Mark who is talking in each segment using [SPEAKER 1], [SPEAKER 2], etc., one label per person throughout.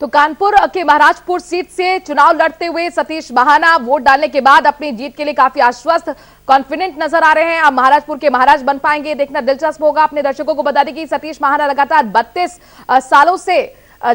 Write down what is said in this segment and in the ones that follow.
[SPEAKER 1] तो कानपुर के महाराजपुर सीट से चुनाव लड़ते हुए सतीश महाना वोट डालने के बाद अपनी जीत के लिए काफी आश्वस्त कॉन्फिडेंट नजर आ रहे हैं। अब महाराजपुर के महाराज बन पाएंगे, देखना दिलचस्प होगा। अपने दर्शकों को बता दें कि सतीश महाना लगातार 32 सालों से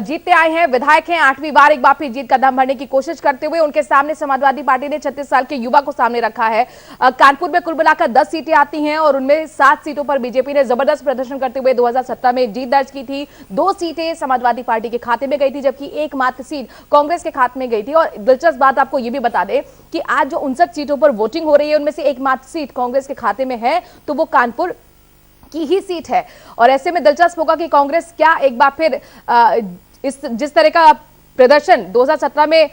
[SPEAKER 1] जीतते आए हैं, विधायक हैं। 8वीं बार एक बार फिर जीत का दम भरने की कोशिश करते हुए उनके सामने समाजवादी पार्टी ने 36 साल के युवा को सामने रखा है। कानपुर में कुल मिलाकर 10 सीटें आती हैं और उनमें 7 सीटों पर बीजेपी ने जबरदस्त प्रदर्शन करते हुए 2017 में जीत दर्ज की थी। 2 सीटें समाजवादी पार्टी के खाते में गई थी, जबकि एकमात्र सीट कांग्रेस के खाते में गई थी। और दिलचस्प बात आपको यह भी बता दें कि आज जो 59 सीटों पर वोटिंग हो रही है उनमें से एकमात्र सीट कांग्रेस के खाते में है, तो वो कानपुर की ही सीट है। और ऐसे में दिलचस्प होगा कि कांग्रेस क्या एक बार फिर जिस तरह का प्रदर्शन 2017 में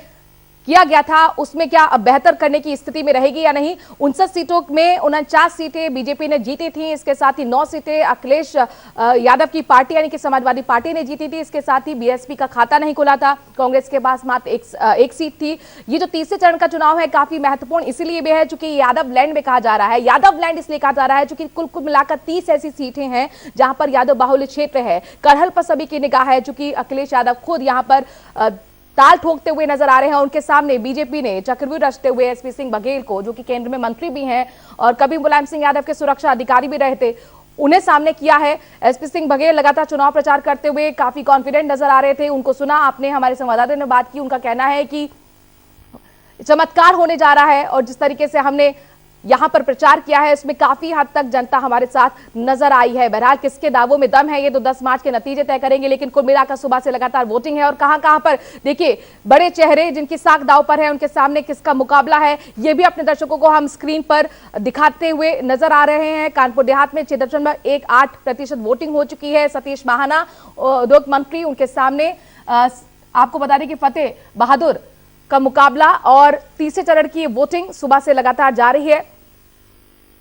[SPEAKER 1] किया गया था उसमें क्या अब बेहतर करने की स्थिति में रहेगी या नहीं। 59 सीटों में 49 सीटें बीजेपी ने जीती थी, इसके साथ ही 9 सीटें अखिलेश यादव की पार्टी यानी कि समाजवादी पार्टी ने जीती थी। इसके साथ ही बीएसपी का खाता नहीं खुला था, कांग्रेस के पास मात्र एक सीट थी। ये जो तीसरे चरण का चुनाव है काफी महत्वपूर्ण इसीलिए भी है चूंकि यादव लैंड में कहा जा रहा है। यादव लैंड इसलिए कहा जा रहा है चूंकि कुल मिलाकर 30 ऐसी सीटें हैं जहां पर यादव बाहुल्य क्षेत्र है। करहल पर सभी की निगाह है चूंकि अखिलेश यादव खुद यहां पर ताल ठोकते हुए नजर आ रहे हैं। उनके सामने बीजेपी ने चक्रव्यूह रचते हुए एसपी सिंह बघेल को, जो कि केंद्र में मंत्री भी हैं और कभी मुलायम सिंह यादव के सुरक्षा अधिकारी भी रहे थे, उन्हें सामने किया है। एसपी सिंह बघेल लगातार चुनाव प्रचार करते हुए काफी कॉन्फिडेंट नजर आ रहे थे। उनको सुना आपने, हमारे संवाददाता ने बात की, उनका कहना है कि चमत्कार होने जा रहा है और जिस तरीके से हमने यहां पर प्रचार किया है इसमें काफी हद तक जनता हमारे साथ नजर आई है। बहरहाल किसके दावों में दम है ये तो 10 मार्च के नतीजे तय करेंगे, लेकिन कुल मिलाकर सुबह से लगातार वोटिंग है और कहां पर देखिए बड़े चेहरे जिनकी साख दाव पर है उनके सामने किसका मुकाबला है ये भी अपने दर्शकों को हम स्क्रीन पर दिखाते हुए नजर आ रहे हैं। कानपुर देहात में 6.18% वोटिंग हो चुकी है। सतीश महाना उद्योग मंत्री, उनके सामने आपको बता दें कि फतेह बहादुर का मुकाबला और तीसरे चरण की वोटिंग सुबह से लगातार जारी है।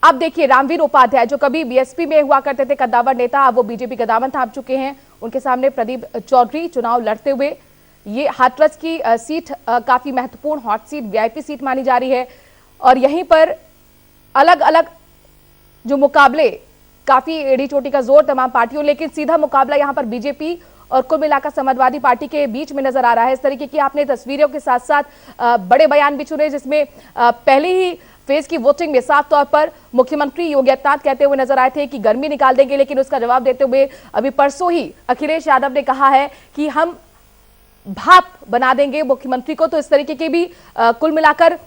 [SPEAKER 1] अब देखिए रामवीर उपाध्याय जो कभी बीएसपी में हुआ करते थे कद्दावर नेता, अब वो बीजेपी का दामन थाम चुके हैं। उनके सामने प्रदीप चौधरी चुनाव लड़ते हुए, ये हाथरस की सीट काफी महत्वपूर्ण हॉट सीट, वीआईपी सीट मानी जा रही है और यहीं पर अलग अलग जो मुकाबले, काफी एड़ी चोटी का जोर तमाम पार्टियों, लेकिन सीधा मुकाबला यहां पर बीजेपी और कुल मिलाकर समाजवादी पार्टी के बीच में नजर आ रहा है। इस तरीके की आपने तस्वीरों के साथ साथ बड़े बयान भी सुने जिसमें पहले ही फेज की वोटिंग में साफ तौर पर मुख्यमंत्री योगी आदित्यनाथ कहते हुए नजर आए थे कि गर्मी निकाल देंगे, लेकिन उसका जवाब देते हुए अभी परसों ही अखिलेश यादव ने कहा है कि हम भाप बना देंगे मुख्यमंत्री को। तो इस तरीके के भी कुल मिलाकर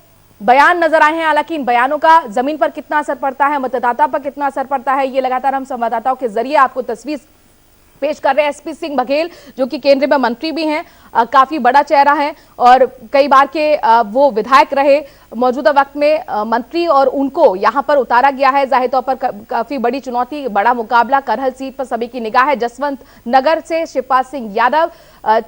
[SPEAKER 1] बयान नजर आए हैं। हालांकि इन बयानों का जमीन पर कितना असर पड़ता है, मतदाता पर कितना असर पड़ता है, ये लगातार हम संवाददाताओं के जरिए आपको तस्वीर पेश कर रहे हैं। एसपी सिंह बघेल जो कि केंद्र में मंत्री भी हैं, काफी बड़ा चेहरा है और कई बार के वो विधायक रहे, मौजूदा वक्त में मंत्री, और उनको यहां पर उतारा गया है। जाहिर तौर पर काफी बड़ी चुनौती, बड़ा मुकाबला। करहल सीट पर सभी की निगाह है। जसवंत नगर से शिवपाल सिंह यादव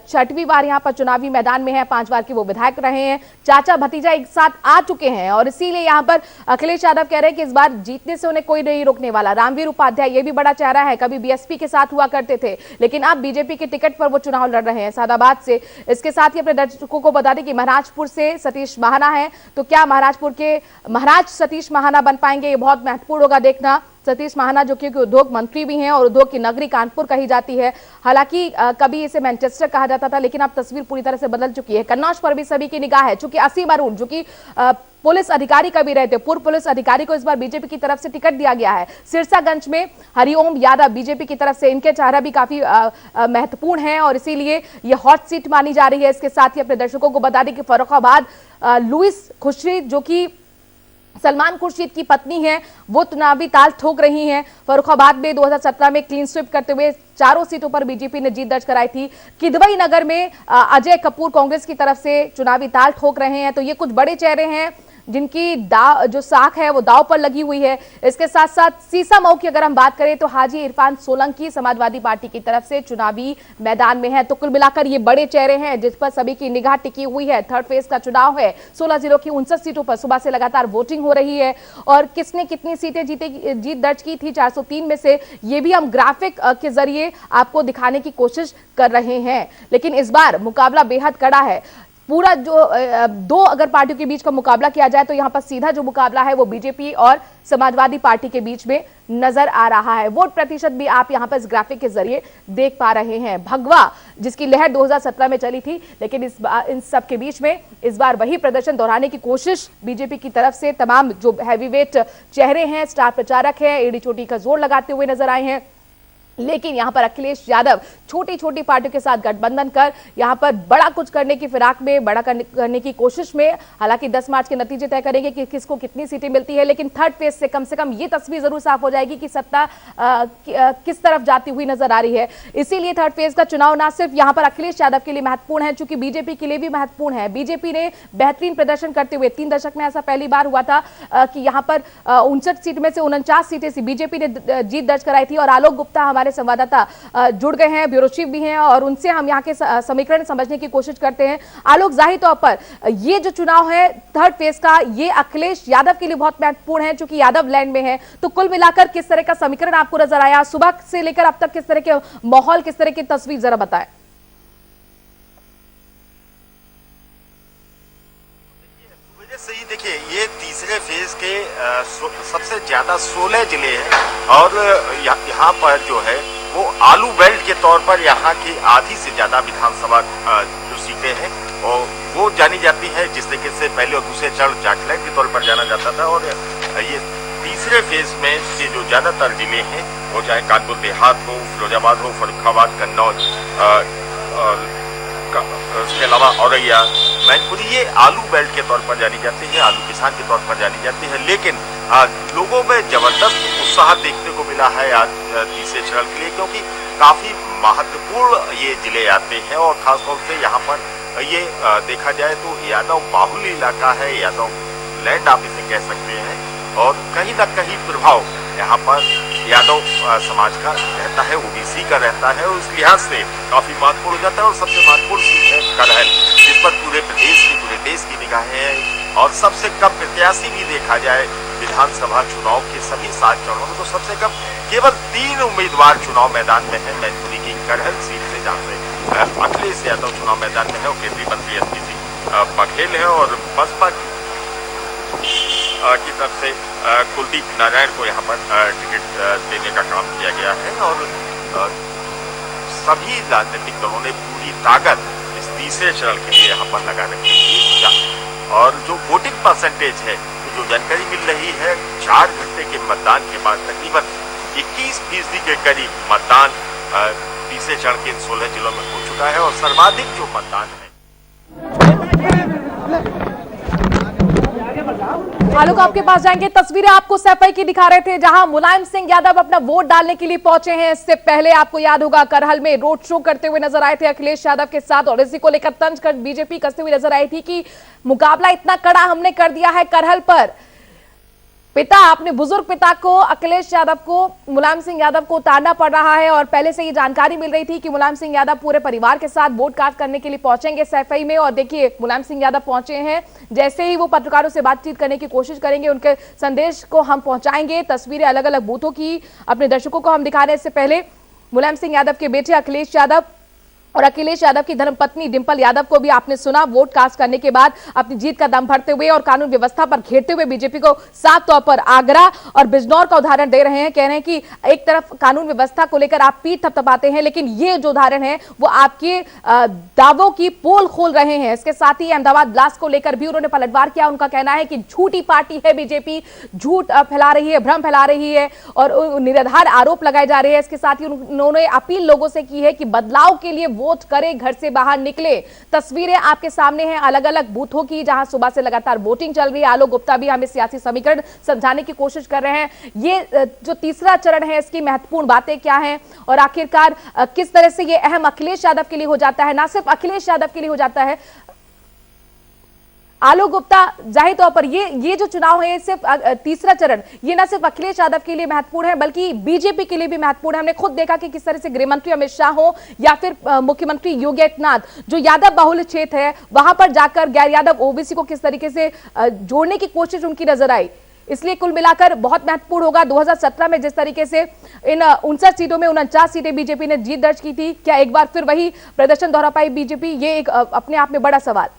[SPEAKER 1] 6वीं बार यहां पर चुनावी मैदान में है, 5 बार के वो विधायक रहे हैं। चाचा भतीजा एक साथ आ चुके हैं और इसीलिए यहां पर अखिलेश यादव कह रहे हैं कि इस बार जीतने से उन्हें कोई नहीं रोकने वाला। रामवीर उपाध्याय ये भी बड़ा चेहरा है, कभी बीएसपी के साथ हुआ करते थे लेकिन अब बीजेपी के टिकट पर वो चुनाव लड़ रहे हैं सादाबाद से। इसके साथ ही अपने दर्शकों को बता दें कि महाराजपुर से सतीश महाना है, तो क्या महाराजपुर के महाराज सतीश महाना बन पाएंगे, ये बहुत महत्वपूर्ण होगा देखना। सतीश महाना जो कि उद्योग मंत्री भी हैं और उद्योग की नगरी कानपुर कही जाती है। हालांकि कभी इसे मैनचेस्टर कहा जाता था, लेकिन अब तस्वीर पूरी तरह से बदल चुकी है। कन्नौज पर भी सभी की निगाह है चूंकि असीम अरुण जो कि पुलिस अधिकारी कभी रहे थे, पूर्व पुलिस अधिकारी को इस बार बीजेपी की तरफ से टिकट दिया गया है। सिरसागंज में हरिओम यादव बीजेपी की तरफ से, इनके चेहरा भी काफी महत्वपूर्ण है और इसीलिए ये हॉट सीट मानी जा रही है। इसके साथ ही अपने दर्शकों को बता दें कि फर्रुखाबाद लुइस खुर्शीद जो कि सलमान खुर्शीद की पत्नी है, वो चुनावी ताल ठोक रही हैं। फर्रुखाबाद में 2017 में क्लीन स्वीप करते हुए 4 सीटों पर बीजेपी ने जीत दर्ज कराई थी। किदवई नगर में अजय कपूर कांग्रेस की तरफ से चुनावी ताल ठोक रहे हैं। तो ये कुछ बड़े चेहरे हैं जिनकी जो साख है वो दाव पर लगी हुई है। इसके साथ साथ सीसामऊ की अगर हम बात करें तो हाजी इरफान सोलंकी समाजवादी पार्टी की तरफ से चुनावी मैदान में है। तो कुल मिलाकर ये बड़े चेहरे हैं जिस पर सभी की निगाह टिकी हुई है। थर्ड फेज का चुनाव है, 16 जिलों की 59 सीटों पर सुबह से लगातार वोटिंग हो रही है और किसने कितनी सीटें जीत दर्ज की थी 403 में से, ये भी हम ग्राफिक के जरिए आपको दिखाने की कोशिश कर रहे हैं। लेकिन इस बार मुकाबला बेहद कड़ा है। पूरा जो दो अगर पार्टियों के बीच का मुकाबला किया जाए तो यहां पर सीधा जो मुकाबला है वो बीजेपी और समाजवादी पार्टी के बीच में नजर आ रहा है। वोट प्रतिशत भी आप यहां पर इस ग्राफिक के जरिए देख पा रहे हैं। भगवा जिसकी लहर 2017 में चली थी, लेकिन इन सब के बीच में इस बार वही प्रदर्शन दोहराने की कोशिश बीजेपी की तरफ से तमाम जो हैवीवेट चेहरे हैं, स्टार प्रचारक हैं, एड़ी चोटी का जोर लगाते हुए नजर आए हैं। लेकिन यहां पर अखिलेश यादव छोटी छोटी पार्टियों के साथ गठबंधन कर यहां पर बड़ा कुछ करने की फिराक में, बड़ा करने की कोशिश में, हालांकि 10 मार्च के नतीजे तय करेंगे कि किसको कितनी सीटें मिलती है, लेकिन थर्ड फेज से कम ये तस्वीर जरूर साफ हो जाएगी कि सत्ता किस तरफ जाती हुई नजर आ रही है। इसीलिए थर्ड फेज का चुनाव ना सिर्फ यहां पर अखिलेश यादव के लिए महत्वपूर्ण है, चूंकि बीजेपी के लिए भी महत्वपूर्ण है। बीजेपी ने बेहतरीन प्रदर्शन करते हुए 3 दशक में ऐसा पहली बार हुआ था कि यहां पर 59 सीट में से 49 सीटें बीजेपी ने जीत दर्ज कराई थी। और आलोक गुप्ता हमारे संवाददाता जुड़ गए हैं, ब्यूरो चीफ भी हैं, और उनसे हम यहाँ के समीकरण समझने की कोशिश करते हैं। आलोक, जाहिर तौर पर ये जो चुनाव है थर्ड फेज का, ये अखिलेश यादव के लिए बहुत महत्वपूर्ण है क्योंकि यादव लैंड में है। तो कुल मिलाकर किस तरह का समीकरण आपको नजर आया सुबह से लेकर अब तक, किस तरह के माहौल, किस तरह की तस्वीर, जरा बताएं।
[SPEAKER 2] सही देखिए, ये तीसरे फेज के सबसे ज्यादा 16 जिले हैं और यहाँ पर जो है वो आलू बेल्ट के तौर पर यहाँ की आधी से ज्यादा विधानसभा जो सीटें हैं और वो जानी जाती है। जिस तरीके से पहले और दूसरे चरण जाटलैंड के तौर पर जाना जाता था, और ये तीसरे फेज में ये जो ज्यादातर जिले हैं वो चाहे कानपुर देहात हो, फिरोजाबाद हो, फर्रुखाबाद, कन्नौज, उसके अलावा औरैया, मैनपुरी, ये आलू बेल्ट के तौर पर जानी जाती है, आलू किसान के तौर पर जानी जाती है। लेकिन लोगों में जबरदस्त उत्साह देखने को मिला है आज तीसरे चरण के लिए, क्योंकि काफी महत्वपूर्ण ये जिले आते हैं और खासतौर से यहाँ पर ये देखा जाए तो यादव बाहुल्य इलाका है, यादव लैंड आप इसे कह सकते हैं, और कहीं ना कहीं प्रभाव यहाँ पर यादव समाज का रहता है, ओबीसी का रहता है, और उस लिहाज से काफी महत्वपूर्ण हो जाता है। और सबसे महत्वपूर्ण सीट है करहल, जिस पर पूरे देश की निगाहें हैं, और सबसे कम प्रत्याशी भी देखा जाए विधानसभा चुनाव के सभी 7 चरणों में तो सबसे कम केवल 3 उम्मीदवार चुनाव मैदान में है। मैनपुरी की करहल सीट से जहाँ से अखिलेश यादव चुनाव मैदान में है, और केंद्रीय मंत्री एसपी सिंह बघेल है, और बसपा की तरफ से कुलदीप नारायण को यहाँ पर टिकट देने का काम किया गया है। और सभी राजनीतिक दलों ने पूरी ताकत इस तीसरे चरण के लिए यहाँ पर लगा रखी थी। और जो वोटिंग परसेंटेज है, तो जो जानकारी मिल रही है, 4 घंटे के मतदान के बाद तकरीबन 21% के करीब मतदान तीसरे चरण के इन 16 जिलों में हो चुका है, और सर्वाधिक जो मतदान है।
[SPEAKER 1] आलोक, आपके पास जाएंगे। तस्वीरें आपको सैफई की दिखा रहे थे जहां मुलायम सिंह यादव अपना वोट डालने के लिए पहुंचे हैं। इससे पहले आपको याद होगा करहल में रोड शो करते हुए नजर आए थे अखिलेश यादव के साथ, और इसी को लेकर तंज कर बीजेपी कसते हुए नजर आई थी कि मुकाबला इतना कड़ा हमने कर दिया है करहल पर। पिता, अपने बुजुर्ग पिता को, अखिलेश यादव को, मुलायम सिंह यादव को उतारना पड़ रहा है, और पहले से ये जानकारी मिल रही थी कि मुलायम सिंह यादव पूरे परिवार के साथ वोट कास्ट करने के लिए पहुंचेंगे सैफई में। और देखिए, मुलायम सिंह यादव पहुंचे हैं, जैसे ही वो पत्रकारों से बातचीत करने की कोशिश करेंगे, उनके संदेश को हम पहुंचाएंगे। तस्वीरें अलग अलग बूथों की अपने दर्शकों को हम दिखा रहे हैं। इससे पहले मुलायम सिंह यादव के बेटे अखिलेश यादव और अखिलेश यादव की धर्मपत्नी डिंपल यादव को भी आपने सुना वोट कास्ट करने के बाद अपनी जीत का दम भरते हुए और कानून व्यवस्था पर घेरते हुए बीजेपी को साफ तौर पर आगरा और बिजनौर का उदाहरण दे रहे हैं। कह रहे हैं कि एक तरफ कानून व्यवस्था को लेकर आप पीठ थपथपाते हैं, लेकिन ये जो उदाहरण है वो आपके दावों की पोल खोल रहे हैं। इसके साथ ही अहमदाबाद ब्लास्ट को लेकर भी उन्होंने पलटवार किया। उनका कहना है कि झूठी पार्टी है बीजेपी, झूठ फैला रही है, भ्रम फैला रही है और निराधार आरोप लगाए जा रहे हैं। इसके साथ ही उन्होंने अपील लोगों से की है कि बदलाव के लिए वोट करें, घर से बाहर निकले। तस्वीरें आपके सामने हैं अलग अलग बूथों की, जहां सुबह से लगातार वोटिंग चल रही है। आलोक गुप्ता भी हमें सियासी समीकरण समझाने की कोशिश कर रहे हैं। ये जो तीसरा चरण है, इसकी महत्वपूर्ण बातें क्या हैं और आखिरकार किस तरह से ये अहम अखिलेश यादव के लिए हो जाता है, ना सिर्फ अखिलेश यादव के लिए हो जाता है। आलोक गुप्ता, जाहिर तौर पर ये जो चुनाव है, सिर्फ तीसरा चरण, ये ना सिर्फ अखिलेश यादव के लिए महत्वपूर्ण है बल्कि बीजेपी के लिए भी महत्वपूर्ण है। हमने खुद देखा कि किस तरह से गृह मंत्री अमित शाह हो या फिर मुख्यमंत्री योगी आदित्यनाथ, जो यादव बाहुल्य क्षेत्र है, वहां पर जाकर गैर यादव ओबीसी को किस तरीके से जोड़ने की कोशिश उनकी नजर आई। इसलिए कुल मिलाकर बहुत महत्वपूर्ण होगा। 2017 में जिस तरीके से इन 59 सीटों में 49 सीटें बीजेपी ने जीत दर्ज की थी, क्या एक बार फिर वही प्रदर्शन दोहरा पाई बीजेपी? ये एक अपने आप में बड़ा सवाल।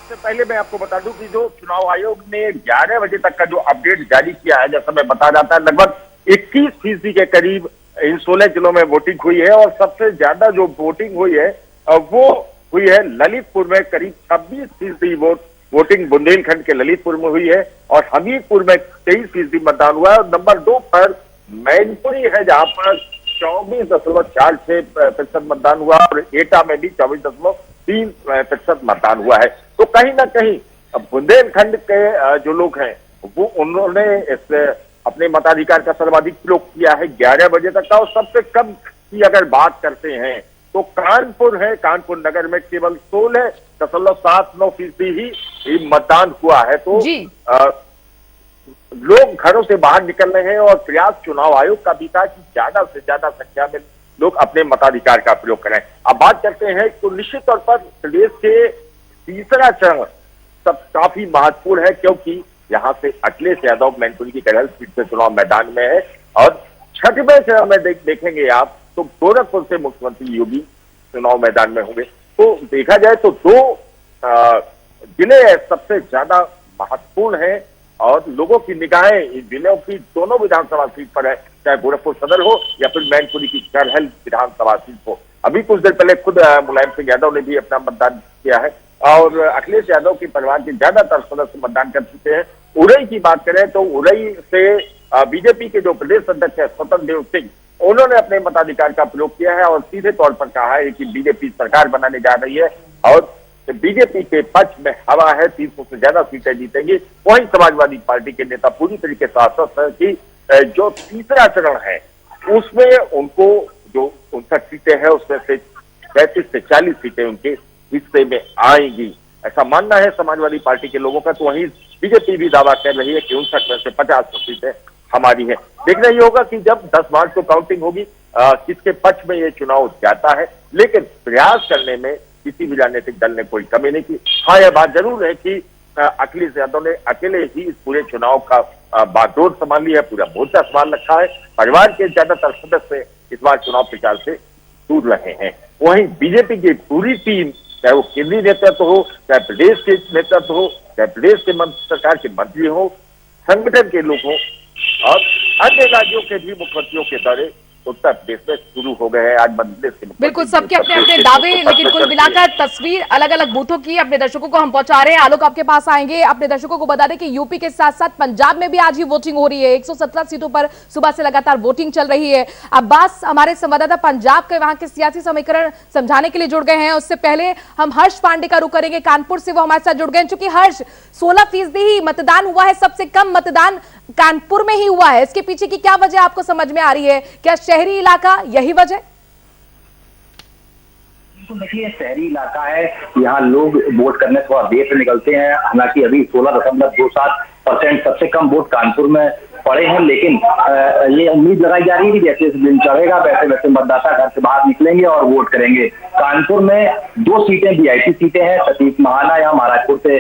[SPEAKER 3] इससे पहले मैं आपको बता दूं कि जो चुनाव आयोग ने 11 बजे तक का जो अपडेट जारी किया है, जैसा मैं बता जाता है, लगभग 21% के करीब इन 16 जिलों में वोटिंग हुई है और सबसे ज्यादा जो वोटिंग हुई है वो हुई है ललितपुर में। करीब 26% वोटिंग बुंदेलखंड के ललितपुर में हुई है और हमीरपुर में 23% मतदान हुआ है। और नंबर 2 पर मैनपुरी है, जहां पर 24.46% मतदान हुआ और एटा में भी 24.3% मतदान हुआ है। तो कहीं ना कहीं बुंदेलखंड के जो लोग हैं वो उन्होंने इस अपने मताधिकार का सर्वाधिक प्रयोग किया है 11 बजे तक का। और सबसे कम की अगर बात करते हैं तो कानपुर है, कानपुर नगर में केवल 16.79% ही मतदान हुआ है। तो लोग घरों से बाहर निकल रहे हैं और प्रयास चुनाव आयोग का भी था कि ज्यादा से ज्यादा संख्या में लोग अपने मताधिकार का प्रयोग करें। अब बात करते हैं तो निश्चित तौर पर प्रदेश के तीसरा चरण सब काफी महत्वपूर्ण है, क्योंकि यहां से अखिलेश यादव मैनपुरी की करहल सीट से चुनाव मैदान में है और छठवें चरण में देखेंगे आप तो गोरखपुर से मुख्यमंत्री योगी चुनाव मैदान में होंगे। तो देखा जाए तो दो जिले सबसे ज्यादा महत्वपूर्ण हैं और लोगों की निगाहें इन जिलों की दोनों विधानसभा सीट पर है, चाहे गोरखपुर सदर हो या फिर मैनपुरी की करहल विधानसभा सीट हो। अभी कुछ देर पहले खुद मुलायम सिंह यादव ने भी अपना मतदान किया है और अखिलेश यादव के परिवार के ज्यादातर सदस्य मतदान कर चुके हैं। उरई की बात करें तो उरई से बीजेपी के जो प्रदेश अध्यक्ष है स्वतंत्र देव सिंह, उन्होंने अपने मताधिकार का प्रयोग किया है और सीधे तौर पर कहा है कि बीजेपी सरकार बनाने जा रही है और बीजेपी के पक्ष में हवा है, 300 से ज्यादा सीटें जीतेंगी। वहीं समाजवादी पार्टी के नेता पूरी तरीके से आश्वस्त है कि जो तीसरा चरण है उसमें उनको जो 59 सीटें हैं उसमें से 35 से 40 सीटें उनके हिस्से में आएंगी, ऐसा मानना है समाजवादी पार्टी के लोगों का। तो वहीं बीजेपी भी दावा कर रही है कि 59 में से 50 सीटें हमारी है। देखना ये होगा कि जब 10 मार्च को काउंटिंग होगी किसके पक्ष में ये चुनाव जाता है, लेकिन प्रयास करने में किसी भी राजनीतिक दल ने कोई कमी नहीं की। हाँ, यह बात जरूर है कि अखिलेश यादव ने अकेले ही इस पूरे चुनाव का बागडोर संभाल लिया है, पूरा मोर्चा संभाल रखा है। परिवार के ज्यादातर सदस्य इस बार चुनाव प्रचार से दूर रहे हैं। वहीं बीजेपी की पूरी टीम, चाहे वो केंद्रीय नेतृत्व हो, चाहे प्रदेश के नेतृत्व हो, चाहे प्रदेश के सरकार के मंत्री हो, संगठन के लोग हो और अन्य राज्यों के भी मुख्यमंत्रियों के दौरे उत्तर प्रदेश में शुरू हो गए हैं। आज मध्य प्रदेश के
[SPEAKER 1] बिल्कुल सबके अपने अपने दावे, लेकिन कुल मिलाकर तस्वीर अलग अलग बूथों की अपने दर्शकों को हम पहुंचा रहे हैं। आलोक आपके पास आएंगे, अपने दर्शकों को बता दें कि यूपी के साथ साथ पंजाब में भी आज ही वोटिंग हो रही है। 117 सीटों पर सुबह से लगातार वोटिंग चल रही है। अब्बास हमारे संवाददाता पंजाब के वहां के सियासी समीकरण समझाने के लिए जुड़ गए हैं। उससे पहले हम हर्ष पांडे का रुख करेंगे कानपुर से, वो हमारे साथ जुड़ गए। चूंकि हर्ष 16% ही मतदान हुआ है, सबसे कम मतदान कानपुर में ही हुआ है, इसके पीछे की क्या वजह आपको समझ में आ रही है? क्या शहरी इलाका यही वजह?
[SPEAKER 4] तो देखिए, शहरी इलाका है, यहाँ लोग वोट करने थोड़ा देर से निकलते हैं। हालांकि अभी 16.27% सबसे कम वोट कानपुर में पड़े हैं, लेकिन ये उम्मीद लगाई जा रही है कि जैसे दिन चढ़ेगा वैसे वैसे मतदाता घर से बाहर निकलेंगे और वोट करेंगे। कानपुर में 2 सीटें वीआईपी सीटें हैं। सतीश महाना यहाँ महाराजपुर से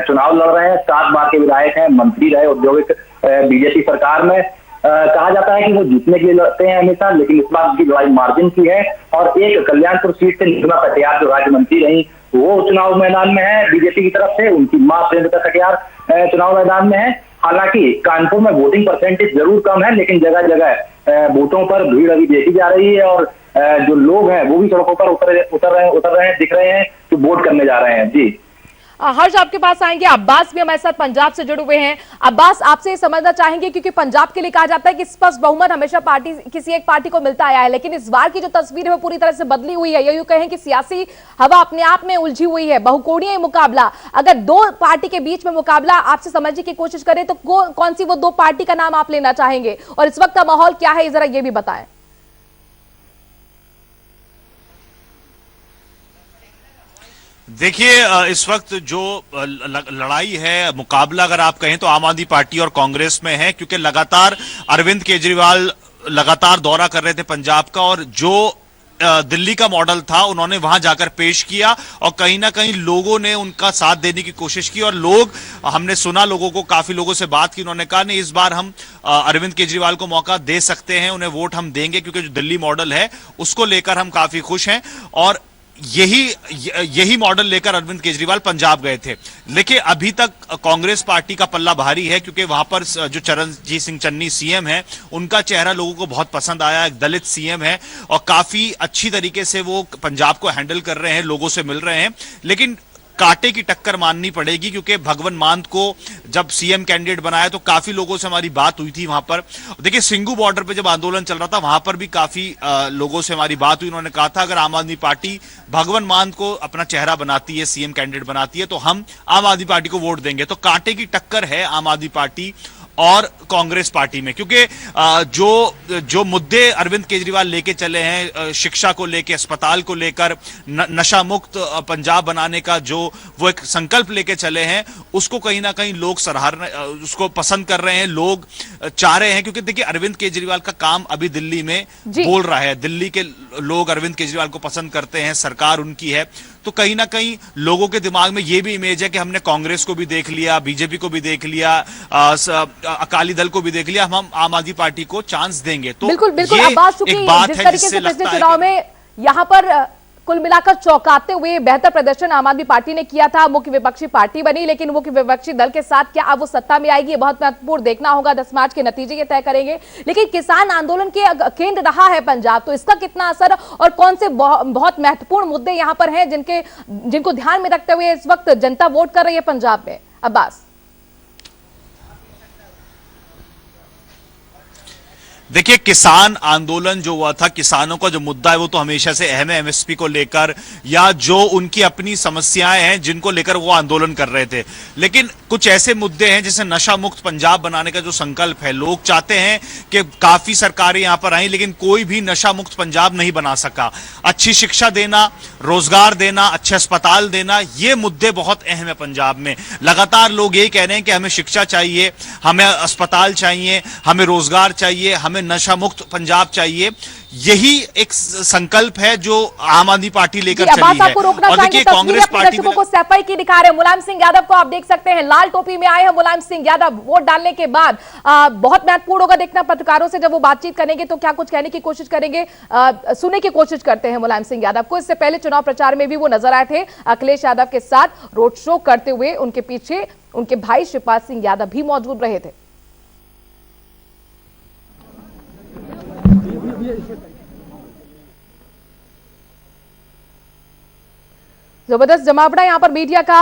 [SPEAKER 4] चुनाव लड़ रहे हैं, 7 बार के विधायक हैं, मंत्री रहे औद्योगिक बीजेपी सरकार में। कहा जाता है कि वो जीतने के लिए लड़ते हैं हमेशा, लेकिन इस बार उनकी लड़ाई मार्जिन की है। और एक कल्याणपुर सीट से निर्मला कटियार जो राज्य मंत्री रही, वो चुनाव मैदान में है बीजेपी की तरफ से। उनकी मां प्रेमलता कटियार चुनाव मैदान में है। हालांकि कानपुर में वोटिंग परसेंटेज जरूर कम है, लेकिन जगह जगह बूथों पर भीड़ अभी देखी जा रही है और जो लोग हैं वो भी सड़कों पर उतर रहे हैं, दिख रहे हैं, तो वोट करने जा रहे हैं। जी
[SPEAKER 1] हर्ष आपके पास आएंगे। अब्बास भी हमारे साथ पंजाब से जुड़े हुए हैं। अब्बास, आपसे ये समझना चाहेंगे, क्योंकि पंजाब के लिए कहा जाता है कि स्पष्ट बहुमत हमेशा किसी एक पार्टी को मिलता आया है, लेकिन इस बार की जो तस्वीर है वो पूरी तरह से बदली हुई है। यूं कहें कि सियासी हवा अपने आप में उलझी हुई है, बहुकोणीय मुकाबला। अगर 2 पार्टी के बीच में मुकाबला आपसे समझने की कोशिश करें तो कौन सी वो 2 पार्टी का नाम आप लेना चाहेंगे और इस वक्त का माहौल क्या है, जरा ये भी बताएं।
[SPEAKER 5] देखिए, इस वक्त जो लड़ाई है, मुकाबला अगर आप कहें तो आम आदमी पार्टी और कांग्रेस में है, क्योंकि लगातार अरविंद केजरीवाल लगातार दौरा कर रहे थे पंजाब का और जो दिल्ली का मॉडल था उन्होंने वहां जाकर पेश किया और कहीं ना कहीं लोगों ने उनका साथ देने की कोशिश की। और लोग, हमने सुना लोगों को, काफी लोगों से बात की, उन्होंने कहा नहीं, इस बार हम अरविंद केजरीवाल को मौका दे सकते हैं, उन्हें वोट हम देंगे, क्योंकि जो दिल्ली मॉडल है उसको लेकर हम काफी खुश हैं। और यही मॉडल लेकर अरविंद केजरीवाल पंजाब गए थे। लेकिन अभी तक कांग्रेस पार्टी का पल्ला भारी है, क्योंकि वहां पर जो चरणजीत सिंह चन्नी सीएम है, उनका चेहरा लोगों को बहुत पसंद आया। एक दलित सीएम है और काफी अच्छी तरीके से वो पंजाब को हैंडल कर रहे हैं, लोगों से मिल रहे हैं। लेकिन कांटे की टक्कर माननी पड़ेगी, क्योंकि भगवंत मान को जब सीएम कैंडिडेट बनाया तो काफी लोगों से हमारी बात हुई थी वहां पर। देखिए, सिंगू बॉर्डर पे जब आंदोलन चल रहा था, वहां पर भी काफी लोगों से हमारी बात हुई। उन्होंने कहा था अगर आम आदमी पार्टी भगवंत मान को अपना चेहरा बनाती है, सीएम कैंडिडेट बनाती है, तो हम आम आदमी पार्टी को वोट देंगे। तो कांटे की टक्कर है आम आदमी पार्टी और कांग्रेस पार्टी में, क्योंकि जो मुद्दे अरविंद केजरीवाल लेके चले हैं, शिक्षा को लेकर, अस्पताल को लेकर, नशा मुक्त पंजाब बनाने का जो वो एक संकल्प लेके चले हैं, उसको कहीं ना कहीं लोग उसको पसंद कर रहे हैं, लोग चाह रहे हैं। क्योंकि देखिए, अरविंद केजरीवाल का काम अभी दिल्ली में बोल रहा है, दिल्ली के लोग अरविंद केजरीवाल को पसंद करते हैं, सरकार उनकी है। तो कहीं ना कहीं लोगों के दिमाग में ये भी इमेज है कि हमने कांग्रेस को भी देख लिया, बीजेपी को भी देख लिया, अकाली दल को भी देख लिया, हम आम आदमी पार्टी को चांस देंगे। तो
[SPEAKER 1] बिल्कुल बिल्कुल,
[SPEAKER 5] ये
[SPEAKER 1] अब बात
[SPEAKER 5] एक बात है जिससे
[SPEAKER 1] पिछले
[SPEAKER 5] लगता
[SPEAKER 1] चुनाव
[SPEAKER 5] है
[SPEAKER 1] में यहाँ पर कुल मिलाकर चौंकाते हुए बेहतर प्रदर्शन आम आदमी पार्टी ने किया था, मुख्य विपक्षी पार्टी बनी। लेकिन मुख्य विपक्षी दल के साथ क्या अब वो सत्ता में आएगी, ये बहुत महत्वपूर्ण देखना होगा। 10 मार्च के नतीजे ये तय करेंगे। लेकिन किसान आंदोलन के केंद्र रहा है पंजाब, तो इसका कितना असर और कौन से बहुत महत्वपूर्ण मुद्दे यहाँ पर हैं जिनको ध्यान में रखते हुए इस वक्त जनता वोट कर रही है पंजाब में? अब्बास,
[SPEAKER 5] देखिए, किसान आंदोलन जो हुआ था, किसानों का जो मुद्दा है वो तो हमेशा से अहम है, एमएसपी को लेकर या जो उनकी अपनी समस्याएं हैं जिनको लेकर वो आंदोलन कर रहे थे। लेकिन कुछ ऐसे मुद्दे हैं जैसे नशा मुक्त पंजाब बनाने का जो संकल्प है, लोग चाहते हैं कि काफी सरकारें यहां पर आई लेकिन कोई भी नशा मुक्त पंजाब नहीं बना सका। अच्छी शिक्षा देना, रोजगार देना, अच्छे अस्पताल देना, ये मुद्दे बहुत अहम है पंजाब में। लगातार लोग यही कह रहे हैं कि हमें शिक्षा चाहिए, हमें अस्पताल चाहिए, हमें रोजगार चाहिए, हमें नशा मुक्त पंजाब चाहिए। यही एक संकल्प है जो आम आदमी पार्टी लेकर चली है।
[SPEAKER 1] और देखिए, कांग्रेस पार्टी को सफाई की दिखा रहे हैं। मुलायम सिंह यादव को आप देख सकते हैं, लाल टोपी में आए हैं मुलायम सिंह यादव। वोट डालने के बाद बहुत महत्वपूर्ण होगा देखना पत्रकारों से जब वो बातचीत करेंगे तो क्या कुछ कहने की कोशिश करेंगे, सुनने की कोशिश करते हैं मुलायम सिंह यादव को। इससे पहले चुनाव प्रचार में भी वो नजर आए थे अखिलेश यादव के साथ रोड शो करते हुए। उनके पीछे उनके भाई शिवपाल सिंह यादव भी मौजूद रहे थे। जबरदस्त जमावड़ा यहां पर मीडिया का।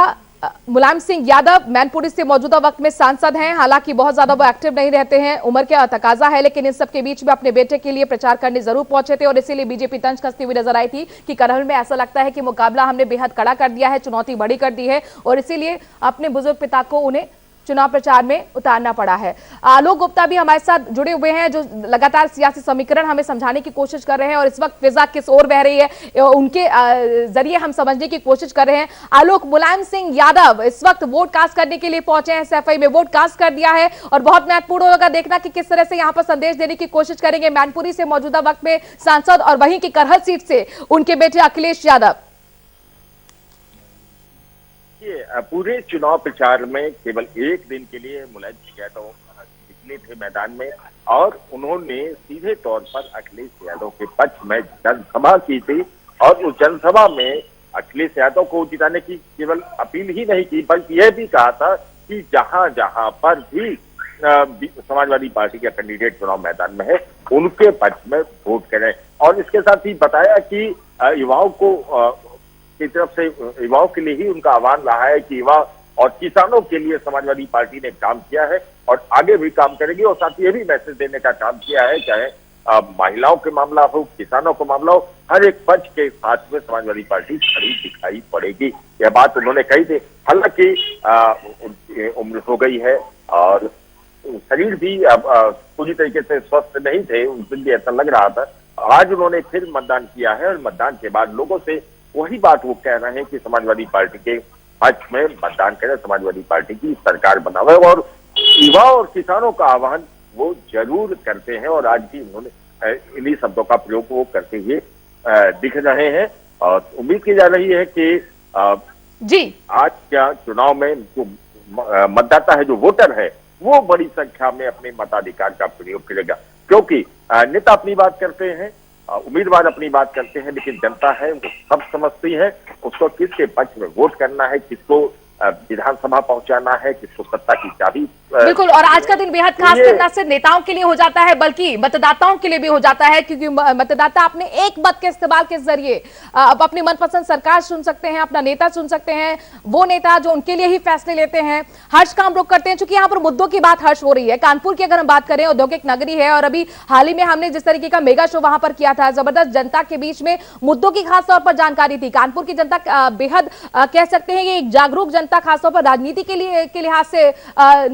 [SPEAKER 1] मुलायम सिंह यादव मैनपुरी से मौजूदा वक्त में सांसद हैं, हालांकि बहुत ज्यादा वो एक्टिव नहीं रहते हैं, उम्र का तकाजा है, लेकिन इन सब के बीच में अपने बेटे के लिए प्रचार करने जरूर पहुंचे थे और इसीलिए बीजेपी तंज कसती हुई नजर आई थी कि करहल में ऐसा लगता है कि मुकाबला हमने बेहद कड़ा कर दिया है, चुनौती बड़ी कर दी है और इसीलिए अपने बुजुर्ग पिता को उन्हें चुनाव प्रचार में उतारना पड़ा है। आलोक गुप्ता भी हमारे साथ जुड़े हुए हैं जो लगातार सियासी समीकरण हमें समझाने की कोशिश कर रहे हैं और इस वक्त फिजा किस ओर बह रही है उनके जरिए हम समझने की कोशिश कर रहे हैं। आलोक, मुलायम सिंह यादव इस वक्त वोट कास्ट करने के लिए पहुंचे हैं, एसएफआई में वोट कास्ट कर दिया है और बहुत महत्वपूर्ण होगा देखना कि किस तरह से यहां पर संदेश देने की कोशिश करेंगे मैनपुरी से मौजूदा वक्त में सांसद और वहीं की करहल सीट से उनके बेटे अखिलेश यादव।
[SPEAKER 3] पूरे चुनाव प्रचार में केवल एक दिन के लिए मुलायम सिंह यादव निकले थे मैदान में और उन्होंने सीधे तौर पर अखिलेश यादव के पक्ष में जनसभा की थी और उस जनसभा में अखिलेश यादव को जिताने की केवल अपील ही नहीं की बल्कि यह भी कहा था कि जहां जहां पर भी समाजवादी पार्टी का कैंडिडेट चुनाव मैदान में है उनके पक्ष में वोट करें और इसके साथ ही बताया कि युवाओं को की तरफ से युवाओं के लिए ही उनका आह्वान रहा है कि युवा और किसानों के लिए समाजवादी पार्टी ने काम किया है और आगे भी काम करेगी और साथ ही ये भी मैसेज देने का काम किया है चाहे महिलाओं के मामला हो, किसानों का मामला हो, हर एक पक्ष के साथ में समाजवादी पार्टी खड़ी दिखाई पड़ेगी। यह बात उन्होंने कही थी। हालांकि उनकी उम्र हो गई है और शरीर भी पूरी तरीके से स्वस्थ नहीं थे, उस दिन भी ऐसा लग रहा था। आज उन्होंने फिर मतदान किया है और मतदान के बाद लोगों से वही बात वो कह रहे हैं कि समाजवादी पार्टी के पक्ष में मतदान करें, समाजवादी पार्टी की सरकार बनावे और युवा और किसानों का आह्वान वो जरूर करते हैं और आज भी उन्होंने इन्हीं शब्दों का प्रयोग वो करते हुए दिख रहे हैं और उम्मीद की जा रही है कि
[SPEAKER 1] जी
[SPEAKER 3] आज क्या चुनाव में जो मतदाता है, जो वोटर है, वो बड़ी संख्या में अपने मताधिकार का प्रयोग करेगा क्योंकि नेता अपनी बात करते हैं, उम्मीदवार अपनी बात करते हैं, लेकिन जनता है वो सब समझती है उसको किसके पक्ष में वोट करना है, किसको विधानसभा पहुंचाना है, किसको सत्ता की चाबी।
[SPEAKER 1] बिल्कुल, और आज का दिन बेहद खास न सिर्फ नेताओं के लिए हो जाता है बल्कि मतदाताओं के लिए भी हो जाता है, क्योंकि मतदाता अपने एक मत के इस्तेमाल के जरिए अब अपनी मनपसंद सरकार चुन सकते हैं, अपना नेता चुन सकते हैं, वो नेता जो उनके लिए ही फैसले लेते हैं। हर्ष का हम रुख करते हैं, चूंकि यहाँ पर मुद्दों की बात हर्ष हो रही है। कानपुर की अगर हम बात करें, औद्योगिक नगरी है और अभी हाल ही में हमने जिस तरीके का मेगा शो वहां पर किया था, जबरदस्त जनता के बीच में मुद्दों की खासतौर पर जानकारी थी। कानपुर की जनता बेहद कह सकते हैं ये एक जागरूक जनता खासतौर पर राजनीति के लिहाज से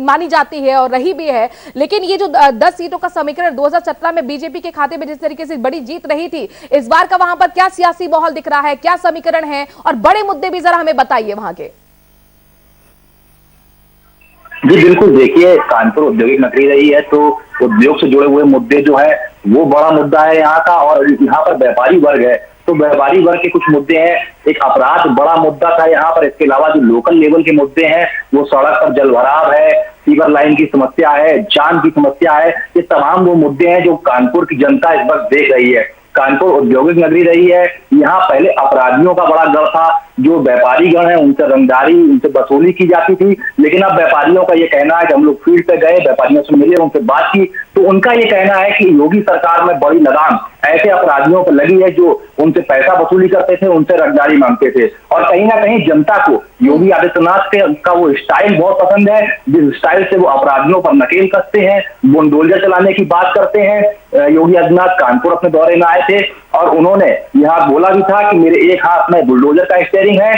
[SPEAKER 1] मानी जाती है और रही भी है। लेकिन ये जो 10 सीटों का समीकरण 2017 में बीजेपी के खाते में जिस तरीके से बड़ी जीत रही थी, इस बार का वहां पर क्या सियासी माहौल दिख रहा है, क्या समीकरण है और बड़े मुद्दे भी जरा हमें बताइए वहां के।
[SPEAKER 4] जी बिल्कुल, देखिए कानपुर औद्योगिक नगरी रही है तो उद्योग से जुड़े हुए मुद्दे जो है वो बड़ा मुद्दा है यहाँ का, और यहाँ पर व्यापारी वर्ग है तो व्यापारी वर्ग के कुछ मुद्दे हैं। एक अपराध बड़ा मुद्दा था यहाँ पर, इसके अलावा जो लोकल लेवल के मुद्दे हैं वो सड़क पर जलभराव है, सीवर लाइन की समस्या है, जाम की समस्या है, ये तमाम वो मुद्दे हैं जो कानपुर की जनता इस वक्त देख रही है। कानपुर औद्योगिक नगरी रही है, यहाँ पहले अपराधियों का बड़ा डर था, जो व्यापारी गण है उनसे रंगदारी उनसे वसूली की जाती थी, लेकिन अब व्यापारियों का ये कहना है कि हम लोग फील्ड पे गए, व्यापारियों से मिले, उनसे बात की तो उनका ये कहना है कि योगी सरकार में बड़ी लगाम ऐसे अपराधियों पर लगी है जो उनसे पैसा वसूली करते थे, उनसे रंगदारी मांगते थे। और कहीं ना कहीं जनता को योगी आदित्यनाथ का वो स्टाइल बहुत पसंद है, जिस स्टाइल से वो अपराधियों पर नकेल कसते हैं, बुलडोजर चलाने की बात करते हैं। योगी आदित्यनाथ कानपुर अपने दौरे में आए थे और उन्होंने यहाँ बोला भी था कि मेरे एक हाथ में बुलडोजर का स्टीयरिंग है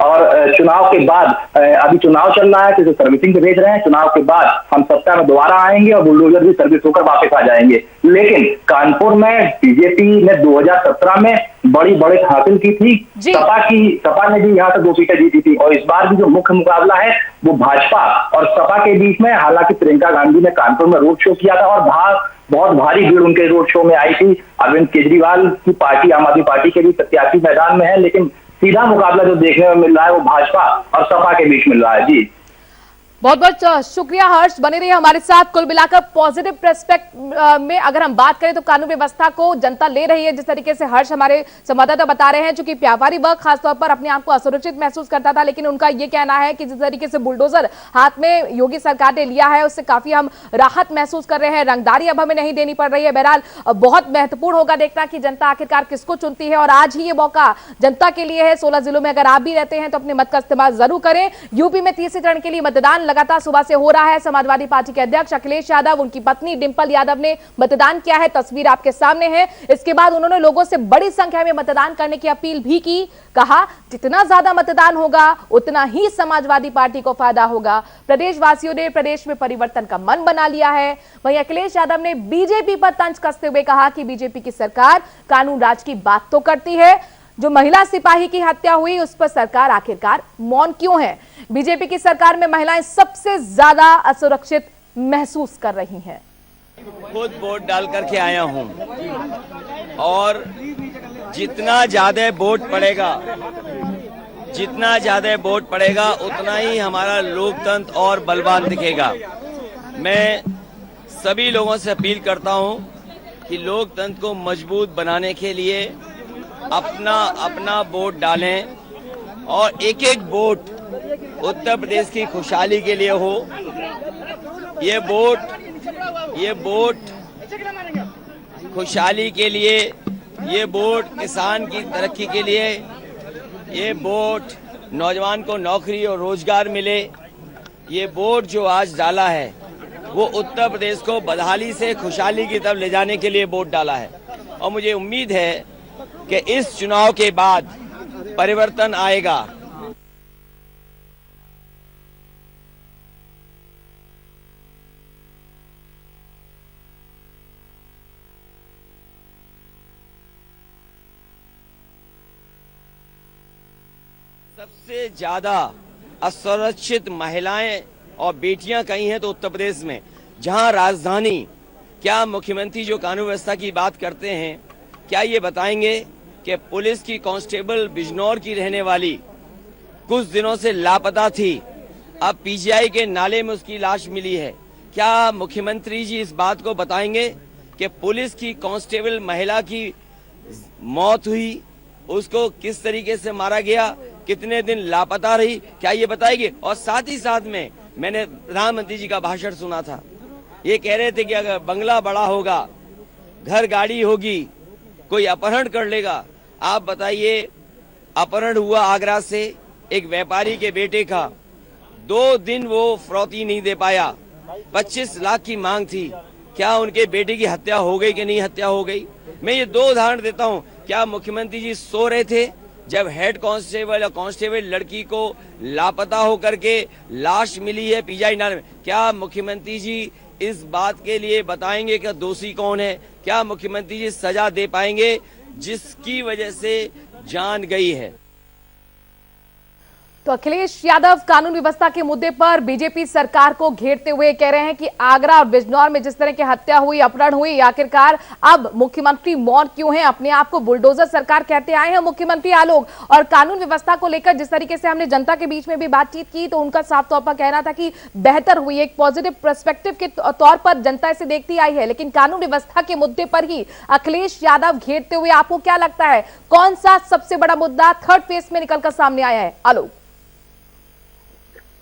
[SPEAKER 4] और चुनाव के बाद, अभी चुनाव चल रहा है तो सर्विसिंग पे भेज रहे हैं, चुनाव के बाद हम सत्ता में दोबारा आएंगे और बुलडोजर भी सर्विस होकर वापस आ जाएंगे। लेकिन कानपुर में बीजेपी ने 2017 में बड़ी बढ़त हासिल की थी, सपा ने भी यहाँ से 2 सीटें जीती थी और इस बार भी जो मुख्य मुकाबला है वो भाजपा और सपा के बीच में। हालांकि प्रियंका गांधी ने कानपुर में रोड शो किया था और बहुत भारी भीड़ उनके रोड शो में आई थी। अरविंद केजरीवाल की पार्टी आम आदमी पार्टी के भी प्रत्याशी मैदान में है, लेकिन सीधा मुकाबला जो देखने में मिल रहा है वो भाजपा और सपा के बीच मिल रहा है। जी
[SPEAKER 1] बहुत बहुत शुक्रिया हर्ष, बने रहिए हमारे साथ। कुल मिलाकर पॉजिटिव प्रेस्पेक्ट में अगर हम बात करें तो कानून व्यवस्था को जनता ले रही है, जिस तरीके से हर्ष हमारे संवाददाता बता रहे हैं। चूंकि व्यापारी वर्ग खासतौर पर अपने आप को असुरक्षित महसूस करता था, लेकिन उनका यह कहना है कि जिस तरीके से बुलडोजर हाथ में योगी सरकार ने लिया है उससे काफी हम राहत महसूस कर रहे हैं, रंगदारी अब हमें नहीं देनी पड़ रही है। बहरहाल बहुत महत्वपूर्ण होगा देखना कि जनता आखिरकार किसको चुनती है और आज ही ये मौका जनता के लिए है। 16 जिलों में अगर आप भी रहते हैं तो अपने मत का इस्तेमाल जरूर करें। यूपी में तीसरे चरण के लिए मतदान लगातार सुबह से हो रहा है। समाजवादी पार्टी के अध्यक्ष अखिलेश यादव, उनकी पत्नी डिंपल यादव ने मतदान किया है, तस्वीर आपके सामने है। इसके बाद उन्होंने लोगों से बड़ी संख्या में मतदान करने की अपील भी की, कहा जितना ज्यादा मतदान होगा उतना ही समाजवादी पार्टी को फायदा होगा। प्रदेशवासियों ने प्रदेश में परिवर्तन का मन बना लिया है। वहीं अखिलेश यादव ने बीजेपी पर तंज कसते हुए कहा कि बीजेपी की सरकार कानून राज की बात तो करती है, जो महिला सिपाही की हत्या हुई उस पर सरकार आखिरकार मौन क्यों है। बीजेपी की सरकार में महिलाएं सबसे ज्यादा असुरक्षित महसूस कर रही हैं।
[SPEAKER 6] खुद वोट डाल करके आया हूं और जितना ज्यादा वोट पड़ेगा उतना ही हमारा लोकतंत्र और बलवान दिखेगा। मैं सभी लोगों से अपील करता हूं कि लोकतंत्र को मजबूत बनाने के लिए अपना वोट डालें और एक एक वोट उत्तर प्रदेश की खुशहाली के लिए हो। ये वोट खुशहाली के लिए, ये वोट किसान की तरक्की के लिए, ये वोट नौजवान को नौकरी और रोजगार मिले। ये वोट जो आज डाला है वो उत्तर प्रदेश को बदहाली से खुशहाली की तरफ ले जाने के लिए वोट डाला है और मुझे उम्मीद है कि इस चुनाव के बाद परिवर्तन आएगा। सबसे ज्यादा असुरक्षित महिलाएं और बेटियां कहीं हैं तो उत्तर प्रदेश में, जहां राजधानी, क्या मुख्यमंत्री जो कानून व्यवस्था की बात करते हैं, क्या ये बताएंगे कि पुलिस की कांस्टेबल बिजनौर की रहने वाली कुछ दिनों से लापता थी, अब पीजीआई के नाले में उसकी लाश मिली है। क्या मुख्यमंत्री जी इस बात को बताएंगे कि पुलिस की कांस्टेबल महिला की मौत हुई, उसको किस तरीके से मारा गया, कितने दिन लापता रही, क्या ये बताएगी? और साथ ही साथ में मैंने प्रधानमंत्री जी का भाषण सुना था। ये कह रहे थे कि अगर बंगला बड़ा होगा, घर गाड़ी होगी, कोई अपहरण कर लेगा। आप बताइए, अपहरण हुआ आगरा से एक व्यापारी के बेटे का, 2 दिन वो फिरौती नहीं दे पाया, 25 लाख की मांग थी। क्या उनके बेटे की हत्या हो गई कि नहीं हत्या हो गई? मैं ये 2 उदाहरण देता हूँ। क्या मुख्यमंत्री जी सो रहे थे जब हेड कांस्टेबल या कांस्टेबल लड़की को लापता होकर के लाश मिली है पीजीआई नाले में? क्या मुख्यमंत्री जी इस बात के लिए बताएंगे कि दोषी कौन है? क्या मुख्यमंत्री जी सजा दे पाएंगे जिसकी वजह से जान गई है?
[SPEAKER 1] तो अखिलेश यादव कानून व्यवस्था के मुद्दे पर बीजेपी सरकार को घेरते हुए कह रहे हैं कि आगरा और बिजनौर में जिस तरह की हत्या हुई, अपहरण हुई, आखिरकार अब मुख्यमंत्री मौन क्यों हैं? अपने आप को बुलडोजर सरकार कहते आए हैं मुख्यमंत्री आलोक। और कानून व्यवस्था को लेकर जिस तरीके से हमने जनता के बीच में भी बातचीत की तो उनका साफ तौर पर कहना था कि बेहतर हुई, एक पॉजिटिव पर्सपेक्टिव के तौर पर जनता इसे देखती आई है। लेकिन कानून व्यवस्था के मुद्दे पर ही अखिलेश यादव घेरते हुए आपको क्या लगता है कौन सा सबसे बड़ा मुद्दा थर्ड फेज में निकलकर सामने आया है? आलोक।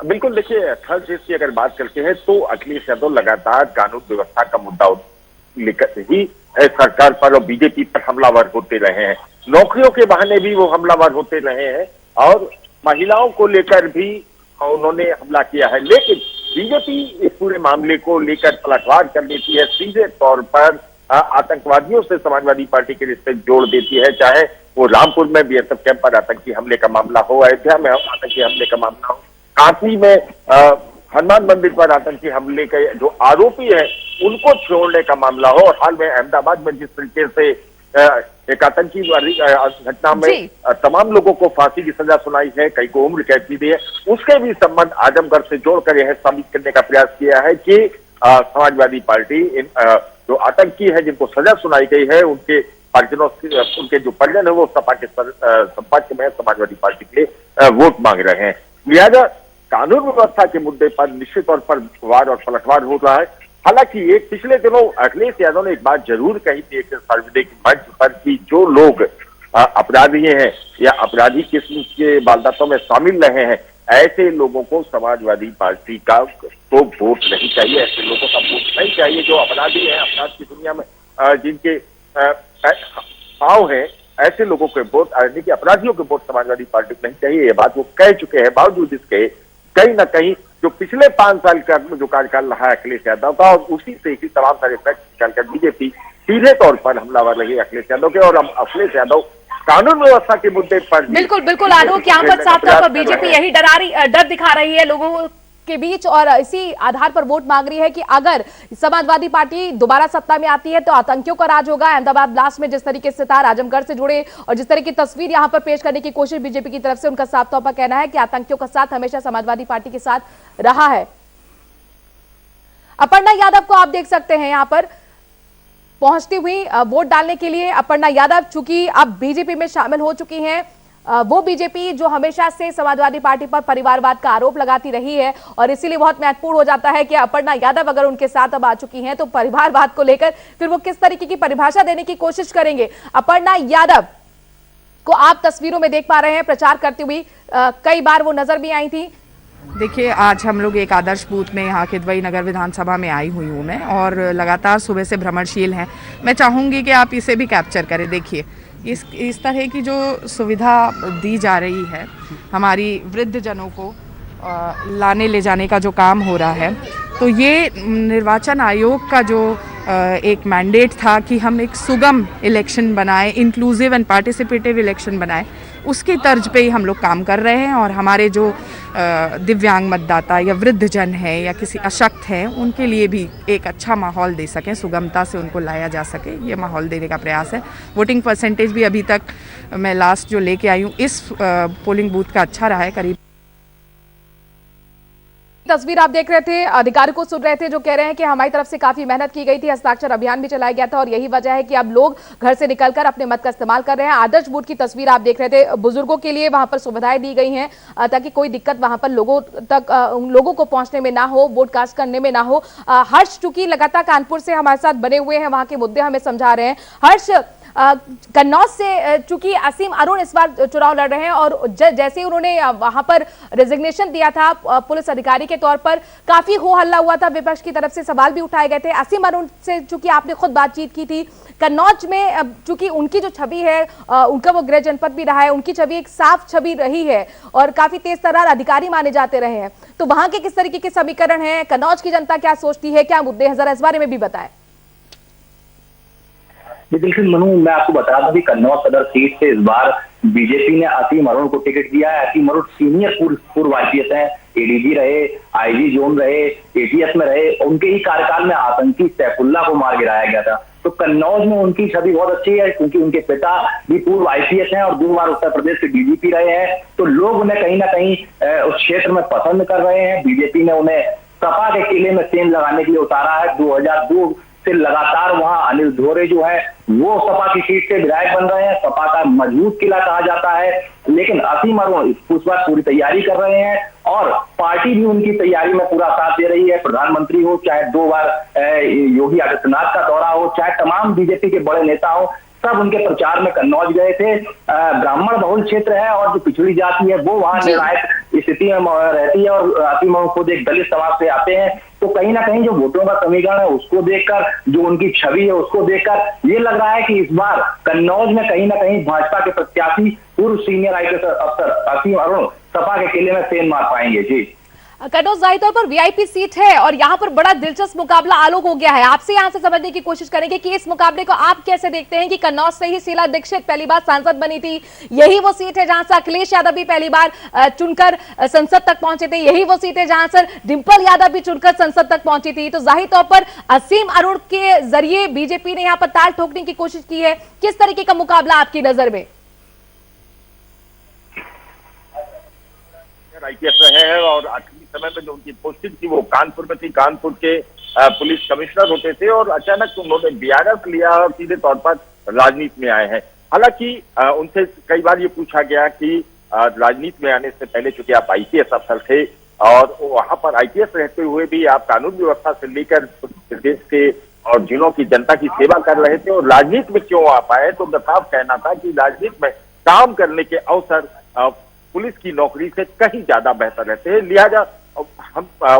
[SPEAKER 3] बिल्कुल, देखिए थर्ड फेज की अगर बात करते हैं तो अखिलेश यादव लगातार कानून व्यवस्था का मुद्दा लेकर ही सरकार पर और बीजेपी पर हमलावर होते रहे हैं। नौकरियों के बहाने भी वो हमलावर होते रहे हैं और महिलाओं को लेकर भी उन्होंने हमला किया है। लेकिन बीजेपी इस पूरे मामले को लेकर पलटवार कर देती है, सीधे तौर पर आतंकवादियों से समाजवादी पार्टी के रिश्ते जोड़ देती है। चाहे वो रामपुर में बीएसएफ कैंप पर आतंकी हमले का मामला हो, अयोध्या में आतंकी हमले का मामला हो, काशी में हनुमान मंदिर पर आतंकी हमले के जो आरोपी है उनको छोड़ने का मामला हो, और हाल में अहमदाबाद में जिस तरीके से एक आतंकी घटना में तमाम लोगों को फांसी की सजा सुनाई है, कई को उम्र कैद की दी है, उसके भी संबंध आजमगढ़ से जोड़कर यह साबित करने का प्रयास किया है कि समाजवादी पार्टी जो आतंकी है जिनको सजा सुनाई गई है उनके परिजनों उनके जो परिजन है वो सपा के संपर्क में समाजवादी पार्टी के लिए वोट मांग रहे हैं। लिहाजा कानून व्यवस्था के मुद्दे पर निश्चित तौर पर वार और पलटवार हो रहा है। हालांकि एक पिछले दिनों अखिलेश यादव ने एक बात जरूर कही थी एक सार्वजनिक मंच पर कि जो लोग अपराधी हैं या अपराधी किस्म के वारदातों में शामिल रहे हैं, ऐसे लोगों को समाजवादी पार्टी का तो वोट नहीं चाहिए, ऐसे लोगों का वोट नहीं चाहिए। जो अपराधी हैं, अपराध की दुनिया में जिनके पांव हैं, ऐसे लोगों के वोट, कि अपराधियों के वोट समाजवादी पार्टी को नहीं चाहिए। ये बात वो कह चुके हैं। बावजूद इसके कहीं ना कहीं जो पिछले 5 साल का जो कार्यकाल रहा है अखिलेश यादव का, और उसी से ही तमाम सारे फैक्ट निकालकर बीजेपी सीधे तौर पर हमलावर रही अखिलेश यादव के, और अब अखिलेश यादव कानून व्यवस्था के मुद्दे पर
[SPEAKER 1] बिल्कुल बिल्कुल आलोक, यहाँ पर साफ तौर पर बीजेपी यही डर दिखा रही है लोगों के बीच और इसी आधार पर वोट मांग रही है कि अगर समाजवादी पार्टी दोबारा सत्ता में आती है तो आतंकियों का राज होगा। अहमदाबाद ब्लास्ट में जिस तरीके से तार आजमगढ़ से जुड़े और जिस तरह की तस्वीर यहां पर पेश करने की कोशिश बीजेपी की तरफ से, उनका साफ तौर पर कहना है कि आतंकियों का साथ हमेशा समाजवादी पार्टी के साथ रहा है। अपर्णा यादव को आप देख सकते हैं यहां पर पहुंचती हुई वोट डालने के लिए। अपर्णा यादव चूंकि अब बीजेपी में शामिल हो चुकी हैं, वो बीजेपी जो हमेशा से समाजवादी पार्टी पर परिवारवाद का आरोप लगाती रही है और इसीलिए बहुत महत्वपूर्ण हो जाता है कि अपर्णा यादव अगर उनके साथ अब आ चुकी हैं तो परिवारवाद को लेकर फिर वो किस तरीके की परिभाषा देने की कोशिश करेंगे। अपर्णा यादव को आप तस्वीरों में देख पा रहे हैं प्रचार करती हुई, कई बार वो नजर भी आई थी।
[SPEAKER 7] देखिए, आज हम लोग एक आदर्श बूथ में यहाँ किदवई नगर विधानसभा में आई हुई हूँ मैं, और लगातार सुबह से भ्रमणशील हैं। मैं चाहूँगी कि आप इसे भी कैप्चर करें। देखिए, इस तरह की जो सुविधा दी जा रही है, हमारी वृद्ध जनों को लाने ले जाने का जो काम हो रहा है, तो ये निर्वाचन आयोग का जो एक मैंडेट था कि हम एक सुगम इलेक्शन बनाए, इंक्लूसिव एंड पार्टिसिपेटिव इलेक्शन बनाए, उसकी तर्ज पे ही हम लोग काम कर रहे हैं। और हमारे जो दिव्यांग मतदाता या वृद्ध जन है या किसी अशक्त हैं, उनके लिए भी एक अच्छा माहौल दे सकें, सुगमता से उनको लाया जा सके, ये माहौल देने का प्रयास है। वोटिंग परसेंटेज भी अभी तक मैं लास्ट जो लेके आई हूँ इस पोलिंग बूथ का अच्छा रहा है, करीब।
[SPEAKER 1] तस्वीर आप देख रहे थे, अधिकारी को सुन रहे थे जो कह रहे हैं कि हमारी तरफ से काफी मेहनत की गई थी, हस्ताक्षर अभियान भी चलाया गया था और यही वजह है कि अब लोग घर से निकलकर अपने मत का इस्तेमाल कर रहे हैं। आदर्श बूथ की तस्वीर आप देख रहे थे, बुजुर्गों के लिए वहां पर सुविधाएं दी गई हैं ताकि कोई दिक्कत वहां पर लोगों को पहुंचने में ना हो, वोट कास्ट करने में ना हो। हर्ष चूंकि लगातार कानपुर से हमारे साथ बने हुए हैं, वहां के मुद्दे हमें समझा रहे हैं। हर्ष, कन्नौज से चूंकि असीम अरुण इस बार चुनाव लड़ रहे हैं और जैसे ही उन्होंने वहां पर रेजिग्नेशन दिया था पुलिस अधिकारी के तौर पर, काफी हो हल्ला हुआ था, विपक्ष की तरफ से सवाल भी उठाए गए थे। असीम अरुण से चूंकि आपने खुद बातचीत की थी, कन्नौज में चूंकि उनकी जो छवि है, उनका वो गृह जनपद भी रहा है, उनकी छवि एक साफ छवि रही है और काफी तेज तर्रार अधिकारी माने जाते रहे हैं, तो वहां के किस तरीके के समीकरण है, कन्नौज की जनता क्या सोचती है, क्या मुद्दे हैं, जरा इस बारे में भी बताएं।
[SPEAKER 4] बिल्कुल मनु, मैं आपको बता दूं कि कन्नौज सदर सीट से इस बार बीजेपी ने असीम अरुण को टिकट दिया है। असीम अरुण सीनियर पूर्व आईपीएस है, एडीजी रहे, आईजी जोन रहे, एटीएस में रहे। उनके ही कार्यकाल में आतंकी सैफुल्ला को मार गिराया गया था। तो कन्नौज में उनकी छवि बहुत अच्छी है क्योंकि उनके पिता भी पूर्व आईपीएस हैं और 2 बार उत्तर प्रदेश के डीजीपी रहे हैं। तो लोग उन्हें कहीं ना कहीं उस क्षेत्र में पसंद कर रहे हैं। बीजेपी ने उन्हें सपा के किले में सेंध लगाने के लिए उतारा है। 2002 से लगातार वहां अनिल धोरे जो है वो सपा की सीट से विधायक बन रहे हैं। सपा का मजबूत किला कहा जाता है, लेकिन असीम अरुण इस बार पूरी तैयारी कर रहे हैं और पार्टी भी उनकी तैयारी में पूरा साथ दे रही है। प्रधानमंत्री हो, चाहे 2 बार योगी आदित्यनाथ का दौरा हो, चाहे तमाम बीजेपी के बड़े नेता हो, सब उनके प्रचार में कन्नौज गए थे। ब्राह्मण बहुल क्षेत्र है और जो पिछड़ी जाति है वो वहां निर्णायक स्थिति में रहती है और असीम अरुण खुद एक दलित समाज से आते हैं। तो कहीं ना कहीं जो वोटों का समीकरण है उसको देखकर, जो उनकी छवि है उसको देखकर ये लग रहा है कि इस बार कन्नौज में कहीं ना कहीं भाजपा के प्रत्याशी पूर्व सीनियर आईपीएस अफसर असीम अरुण सपा के किले में सेंध मार पाएंगे। जी,
[SPEAKER 1] कन्नौज जाहिर तौर पर वीआईपी सीट है और यहाँ पर बड़ा दिलचस्प मुकाबला आलोक हो गया है। आपसे यहाँ से समझने की कोशिश करेंगे कि इस मुकाबले को आप कैसे देखते हैं कि कन्नौज से ही शीला दीक्षित पहली बार सांसद बनी थी, यही वो सीट है जहां से अखिलेश यादव भी पहली बार चुनकर संसद तक पहुंचे थे, यही वो सीट है जहां से डिंपल यादव भी चुनकर संसद तक पहुंची थी। तो जाहिर तौर पर असीम अरुण के जरिए बीजेपी ने यहाँ पर ताल ठोकने की कोशिश की है। किस तरीके का मुकाबला आपकी नजर में?
[SPEAKER 3] आईपीएस रहे हैं और आखिरी समय में जो उनकी पोस्टिंग थी वो कानपुर में थी। कानपुर के पुलिस कमिश्नर होते थे और अचानक उन्होंने बीआरएफ लिया और सीधे तौर पर राजनीति में आए हैं। हालांकि उनसे कई बार ये पूछा गया कि राजनीति में आने से पहले चूंकि आप आईपीएस अफसर थे और वहां पर आईपीएस रहते हुए भी आप कानून व्यवस्था से लेकर प्रदेश के और जिलों की जनता की सेवा कर रहे थे और राजनीति में क्यों आ पाए, तो उनका साफ कहना था कि राजनीति में काम करने के अवसर पुलिस की नौकरी से कहीं ज्यादा बेहतर रहते हैं, लिहाजा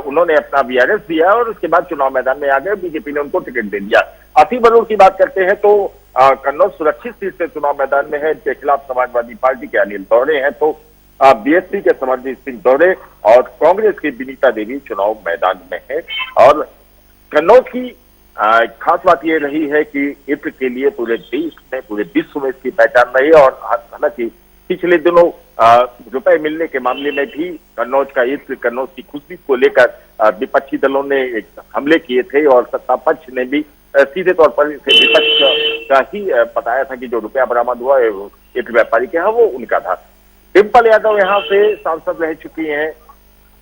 [SPEAKER 3] उन्होंने अपना वीआरएस दिया और उसके बाद चुनाव मैदान में आ गए। बीजेपी ने उनको टिकट दे दिया। असीम अरुण की बात करते हैं तो कन्नौज सुरक्षित सीट से चुनाव मैदान में है। इनके खिलाफ समाजवादी पार्टी के अनिल धोरे हैं तो बीएसपी के समरजीत सिंह धोरे और कांग्रेस की विनीता देवी चुनाव मैदान में है। और कन्नौज की खास बात यह रही है कि इत्र के लिए पूरे देश में, पूरे विश्व में इसकी पहचान रही और हालांकि पिछले दिनों रुपए मिलने के मामले में भी कन्नौज का इत्र, कन्नौज की खुशी को लेकर विपक्षी दलों ने एक हमले किए थे और सत्ता पक्ष ने भी सीधे तौर पर इसे विपक्ष का ही बताया था कि जो रुपया बरामद हुआ है वो इत्र व्यापारी के यहाँ वो उनका था। डिंपल यादव यहाँ से सांसद रह चुकी हैं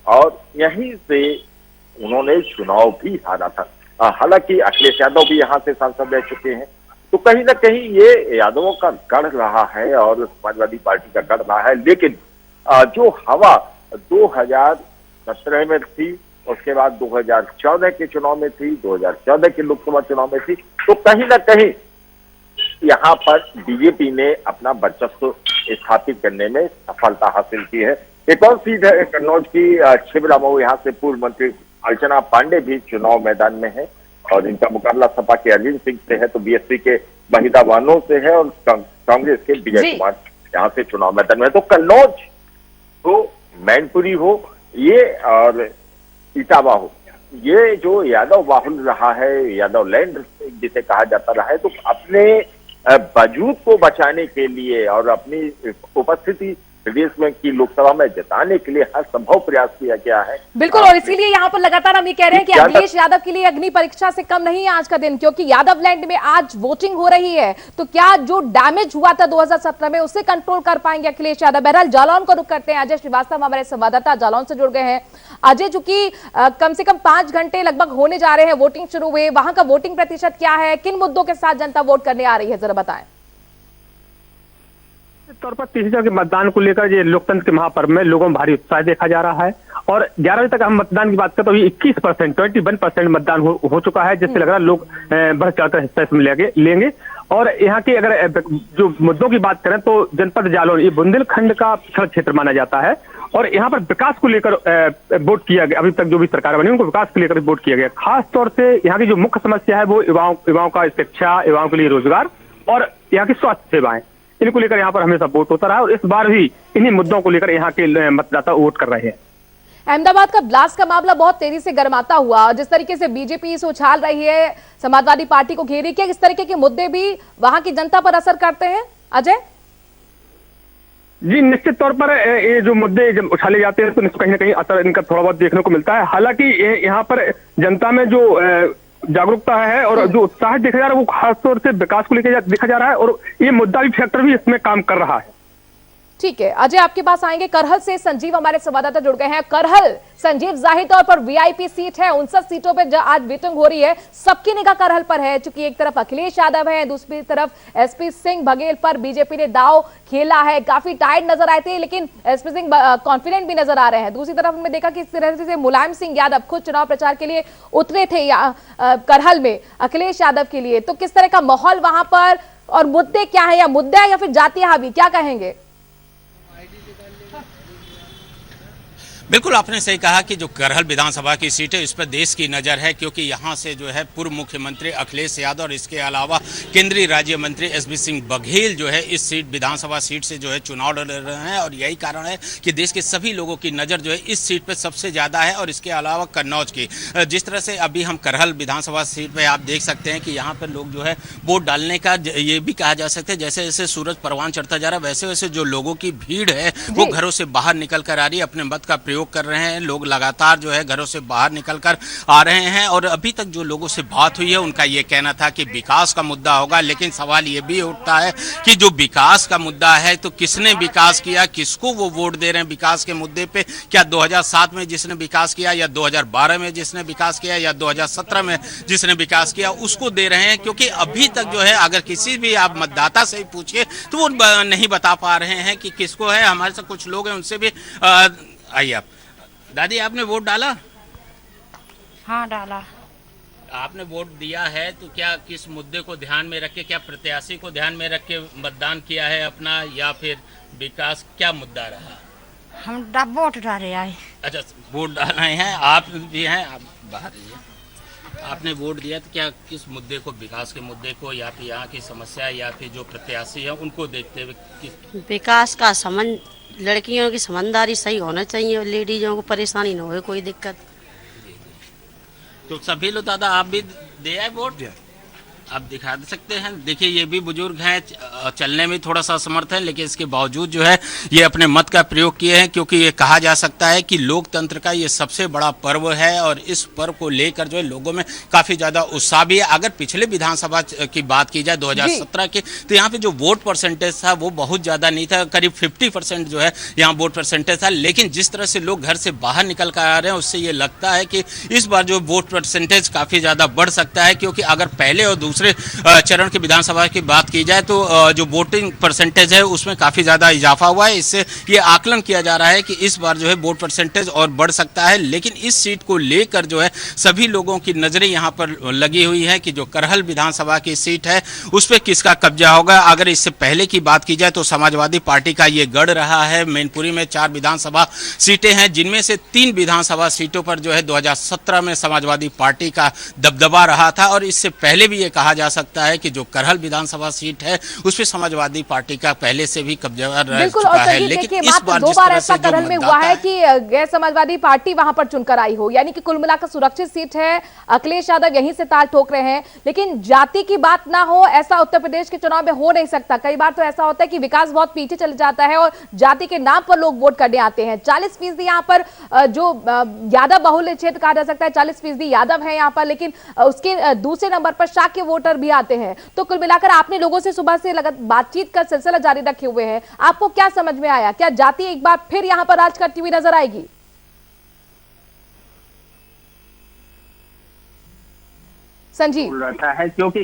[SPEAKER 3] और यहीं से उन्होंने चुनाव भी हारा था। हालांकि अखिलेश यादव भी यहाँ से सांसद रह चुके हैं। तो कहीं ना कहीं ये यादवों का गढ़ रहा है और समाजवादी पार्टी का गढ़ रहा है, लेकिन जो हवा 2017 में थी, उसके बाद 2014 के चुनाव में थी, 2014 के लोकसभा चुनाव में थी, तो कहीं ना कहीं यहाँ पर बीजेपी ने अपना वर्चस्व स्थापित करने में सफलता हासिल की है। एक और सीट है कन्नौज की छिबरामऊ, यहाँ से पूर्व मंत्री अर्चना पांडे भी चुनाव मैदान में है और इनका मुकाबला सपा के अरविंद सिंह से है तो बीएसपी के महिदा वानो से है और कांग्रेस के विजय कुमार यहाँ से चुनाव मैदान में है। तो कन्नौज हो, मैनपुरी हो, ये और इटावा हो, ये जो यादव बाहुल रहा है, यादव लैंड जिसे कहा जाता रहा है, तो अपने वजूद को बचाने के लिए और अपनी उपस्थिति प्रदेश में की लोकसभा में जताने के लिए हर संभव प्रयास किया गया है।
[SPEAKER 1] बिल्कुल, और इसीलिए यहाँ पर लगातार हम ये कह रहे हैं कि अखिलेश यादव के लिए अग्नि परीक्षा से कम नहीं है आज का दिन, क्योंकि यादव लैंड में आज वोटिंग हो रही है। तो क्या जो डैमेज हुआ था 2017 में उसे कंट्रोल कर पाएंगे अखिलेश यादव? बहरहाल जालौन को रुख करते हैं। अजय श्रीवास्तव हमारे संवाददाता जालौन से जुड़ गए हैं। अजय, चूंकि कम से कम 5 घंटे लगभग होने जा रहे हैं वोटिंग शुरू हुए, वहां का वोटिंग प्रतिशत क्या है, किन मुद्दों के साथ जनता वोट करने आ रही है, जरा बताएं।
[SPEAKER 8] तौर पर 30 के मतदान को लेकर ये लोकतंत्र के महापर्व में लोगों में भारी उत्साह देखा जा रहा है और 11 बजे तक हम मतदान की बात करें तो 21% मतदान हो चुका है, जिससे लग रहा है लोग बढ़ चढ़कर हिस्सा इसमें लेंगे। और यहाँ के अगर जो मुद्दों की बात करें तो जनपद जालौन ये बुंदेलखंड का पिछड़ा क्षेत्र माना जाता है और यहाँ पर विकास को लेकर वोट किया गया। अभी तक जो भी सरकार बनी उनको विकास को लेकर वोट किया गया। खास तौर से यहाँ की जो मुख्य समस्या है वो युवाओं का शिक्षा, युवाओं के लिए रोजगार और यहाँ की स्वास्थ्य सेवाएं, इनको लेकर यहाँ पर हमेशा वोट होता रहा और इस बार भी इन्हीं मुद्दों को लेकर यहाँ के मतदाता वोट कर रहे हैं।
[SPEAKER 1] अहमदाबाद का ब्लास्ट का मामला बहुत तेजी से गर्माता हुआ, जिस तरीके से बीजेपी इसे उछाल रही है, समाजवादी पार्टी को घेरी, क्या इस तरीके के मुद्दे भी वहां की जनता पर असर करते हैं अजय?
[SPEAKER 8] जी निश्चित तौर पर ये जो मुद्दे जब उछाले जाते हैं तो कहीं ना कहीं असर इनका थोड़ा बहुत देखने को मिलता है। हालांकि यहाँ पर जनता में जो जागरूकता है और जो उत्साह देखा जा रहा है वो खासतौर से विकास को लेकर देखा जा रहा है और ये मुद्दा भी फैक्टर भी इसमें काम कर रहा है।
[SPEAKER 1] ठीक है अजय, आपके पास आएंगे। करहल से संजीव हमारे संवाददाता जुड़ गए हैं। करहल, संजीव, जाहिर तौर पर वीआईपी सीट है, 59 सीटों पे आज वोटिंग हो रही है, सबकी निगाह करहल पर है, क्योंकि एक तरफ अखिलेश यादव है, दूसरी तरफ एसपी सिंह बघेल पर बीजेपी ने दाव खेला है। काफी टाइट नजर आए थे लेकिन एसपी सिंह कॉन्फिडेंट भी नजर आ रहे हैं। दूसरी तरफ हमने देखा कि इस तरह से मुलायम सिंह यादव खुद चुनाव प्रचार के लिए उतरे थे करहल में अखिलेश यादव के लिए। तो किस तरह का माहौल वहां पर और मुद्दे क्या है, या मुद्दा है या फिर जातीय हावी, क्या कहेंगे?
[SPEAKER 9] बिल्कुल आपने सही कहा कि जो करहल विधानसभा की सीट है इस पर देश की नज़र है, क्योंकि यहाँ से जो है पूर्व मुख्यमंत्री अखिलेश यादव और इसके अलावा केंद्रीय राज्य मंत्री एसपी सिंह बघेल जो है इस सीट विधानसभा सीट से जो है चुनाव लड़ रहे हैं और यही कारण है कि देश के सभी लोगों की नज़र जो है इस सीट पर सबसे ज़्यादा है। और इसके अलावा कन्नौज की जिस तरह से अभी हम करहल विधानसभा सीट पर आप देख सकते हैं कि यहाँ पर लोग जो है वोट डालने का ये भी कहा जा सकता है जैसे जैसे सूरज परवान चढ़ता जा रहा है वैसे वैसे जो लोगों की भीड़ है वो घरों से बाहर निकल कर आ रही है, अपने मत का प्रयोग कर रहे हैं। लोग लगातार जो है घरों से बाहर निकलकर आ रहे हैं और अभी तक जो लोगों से बात हुई है उनका ये कहना था कि विकास का मुद्दा होगा, लेकिन सवाल ये भी उठता है कि जो विकास का मुद्दा है तो किसने विकास किया, किसको वो वोट दे रहे हैं विकास के मुद्दे पे? क्या 2007 में जिसने विकास किया या 2012 में जिसने विकास किया या 2017 में जिसने विकास किया उसको दे रहे हैं? क्योंकि अभी तक जो है अगर किसी भी आप मतदाता से पूछिए तो वो नहीं बता पा रहे हैं कि किसको है। हमारे साथ कुछ लोग हैं उनसे भी आइए। आप दादी आपने वोट डाला?
[SPEAKER 10] हाँ डाला।
[SPEAKER 9] आपने वोट दिया है तो क्या किस मुद्दे को ध्यान में रख के, क्या प्रत्याशी को ध्यान में रख के मतदान किया है अपना या फिर विकास, क्या मुद्दा रहा?
[SPEAKER 10] हम वोट डाले आए।
[SPEAKER 9] अच्छा वोट डालना है, आप भी हैं, आप बाहर रहिए। आपने वोट दिया तो क्या किस मुद्दे को, विकास के मुद्दे को या फिर यहाँ की समस्या या फिर जो प्रत्याशी है उनको देखते हुए किस?
[SPEAKER 10] विकास का संबंध, लड़कियों की समझदारी सही होना चाहिए और लेडीजों को परेशानी न हो कोई दिक्कत।
[SPEAKER 9] तो सभी लोग, दादा आप भी दे आए वोट? आप दिखा सकते हैं, देखिए ये भी बुजुर्ग हैं, चलने में थोड़ा सा असमर्थ है लेकिन इसके बावजूद जो है ये अपने मत का प्रयोग किए हैं, क्योंकि ये कहा जा सकता है कि लोकतंत्र का ये सबसे बड़ा पर्व है और इस पर्व को लेकर जो है लोगों में काफी ज्यादा उत्साह भी है। अगर पिछले विधानसभा की बात की जाए 2017 की, तो यहाँ पे जो वोट परसेंटेज था वो बहुत ज्यादा नहीं था, करीब 50% जो है यहाँ वोट परसेंटेज था। लेकिन जिस तरह से लोग घर से बाहर निकल कर आ रहे हैं उससे ये लगता है कि इस बार जो वोट परसेंटेज काफी ज्यादा बढ़ सकता है, क्योंकि अगर पहले और दूसरे चरण की विधानसभा की बात की जाए तो जो वोटिंग परसेंटेज है उसमें काफी ज्यादा इजाफा हुआ है। इससे ये आकलन किया जा रहा है कि इस बार जो है वोट परसेंटेज और बढ़ सकता है। लेकिन इस सीट को लेकर जो है सभी लोगों की नजरें यहाँ पर लगी हुई है कि जो करहल विधानसभा की सीट है उस पर किसका कब्जा होगा। अगर इससे पहले की बात की जाए तो समाजवादी पार्टी का ये गढ़ रहा है। मैनपुरी में 4 विधानसभा सीटें हैं, जिनमें से 3 विधानसभा सीटों पर जो है 2017 में समाजवादी पार्टी का दबदबा रहा था और इससे पहले भी ये कहा जा सकता है कि जो करहल विधानसभा सीट है उस पर समाजवादी पार्टी का पहले से भी कब्जा रह चुका है। लेकिन इस बार
[SPEAKER 1] 2 बार ऐसा करहल में हुआ है कि गैर समाजवादी पार्टी वहां पर चुनकर आई हो, यानी कि कुल मिलाकर सुरक्षित सीट है। अखिलेश यादव यहीं से ताल ठोक रहे हैं, लेकिन जाति की बात ना हो ऐसा उत्तर प्रदेश के चुनाव में हो नहीं सकता। कई बार तो ऐसा होता है कि विकास बहुत पीछे चले जाता है और जाति के नाम पर लोग वोट करने आते हैं। 40% यहाँ पर जो यादव बहुल क्षेत्र कहा जा सकता है 40% यादव है यहाँ पर, लेकिन उसके दूसरे नंबर पर शाक्य वोटर भी आते हैं। तो कुल मिलाकर आपने लोगों से सुबह से बातचीत का सिलसिला जारी रखे हुए हैं, आपको क्या समझ में आया? क्या जाति एक बार फिर यहां पर राज करती हुई नजर आएगी? संजीव
[SPEAKER 4] रहता है क्योंकि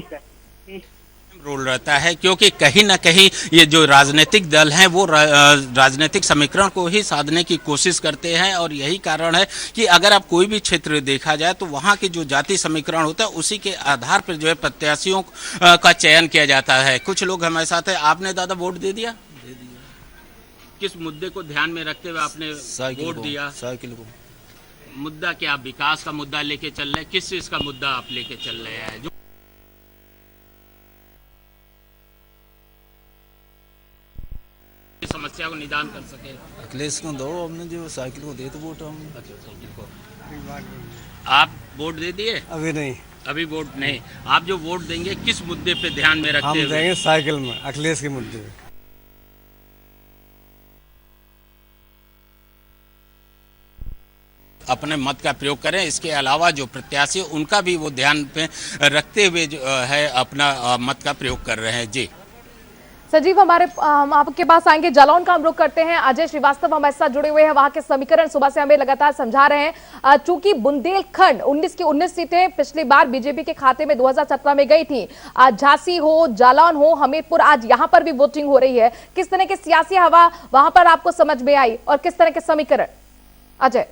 [SPEAKER 9] रोल रहता है, क्योंकि कहीं ना कहीं ये जो राजनीतिक दल हैं वो राजनीतिक समीकरण को ही साधने की कोशिश करते हैं, और यही कारण है कि अगर आप कोई भी क्षेत्र देखा जाए तो वहाँ के जो जाति समीकरण होता है उसी के आधार पर जो है प्रत्याशियों का चयन किया जाता है। कुछ लोग हमारे साथ है। आपने दादा वोट दे दिया? किस मुद्दे को ध्यान में रखते हुए आपने वोट दिया?
[SPEAKER 11] साइकिल को।
[SPEAKER 9] मुद्दा क्या? विकास का मुद्दा लेके चल रहे हैं? किस चीज का मुद्दा आप लेके चल रहे हैं जो समस्या को निदान कर सके?
[SPEAKER 11] अखिलेश को दो, हमने जो साइकिल को दे तो वोट हम।
[SPEAKER 9] आप वोट दे दिए?
[SPEAKER 11] अभी नहीं।
[SPEAKER 9] अभी वोट नहीं। आप जो वोट देंगे किस मुद्दे पे ध्यान में रखते
[SPEAKER 11] हम
[SPEAKER 9] हुए?
[SPEAKER 11] देंगे साइकिल में, अखिलेश के मुद्दे पे।
[SPEAKER 9] अपने मत का प्रयोग करें। इसके अलावा जो प्रत्याशी उनका भी वो ध्यान पे रखते हुए जो है अपना मत का प्रयोग कर रहे हैं। जी
[SPEAKER 1] संजीव, हम आपके पास आएंगे। जालौन का हम रुख करते हैं। अजय श्रीवास्तव हमारे साथ जुड़े हुए हैं, वहां के समीकरण सुबह से हमें लगातार समझा रहे हैं। चूंकि बुंदेलखंड 19 की 19 सीटें पिछली बार बीजेपी के खाते में 2017 में गई थी। आज झांसी हो, जालौन हो, हमीरपुर, आज यहां पर भी वोटिंग हो रही है। किस तरह की सियासी हवा वहां पर आपको समझ में आई और किस तरह के समीकरण? अजय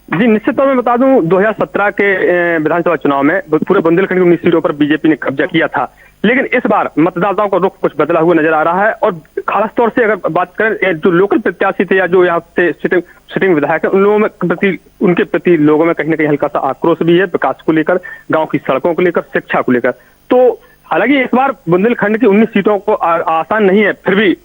[SPEAKER 8] जी, निश्चित तौर में बता दूं, 2017 के विधानसभा चुनाव में पूरे बुंदेलखंड की 19 सीटों पर बीजेपी ने कब्जा किया था, लेकिन इस बार मतदाताओं का रुख कुछ बदला हुआ नजर आ रहा है। और खास तौर से अगर बात करें जो लोकल प्रत्याशी थे या जो यहाँ से सिटिंग विधायक है, उन लोगों में उनके प्रति लोगों में कहीं ना कहीं हल्का सा आक्रोश भी है, विकास को लेकर, गाँव की सड़कों को लेकर, शिक्षा को लेकर। तो हालांकि इस बार बुंदेलखंड की 19 सीटों को आसान नहीं है, फिर भी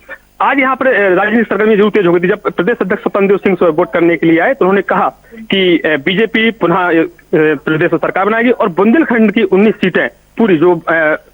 [SPEAKER 8] आज यहाँ पर राजनीतिक सरगर्मी जरूर तेज हो गई थी। जब प्रदेश अध्यक्ष स्वतंत्र देव सिंह वोट करने के लिए आए तो उन्होंने कहा कि बीजेपी पुनः प्रदेश में सरकार बनाएगी और बुंदेलखंड की 19 सीटें पूरी जो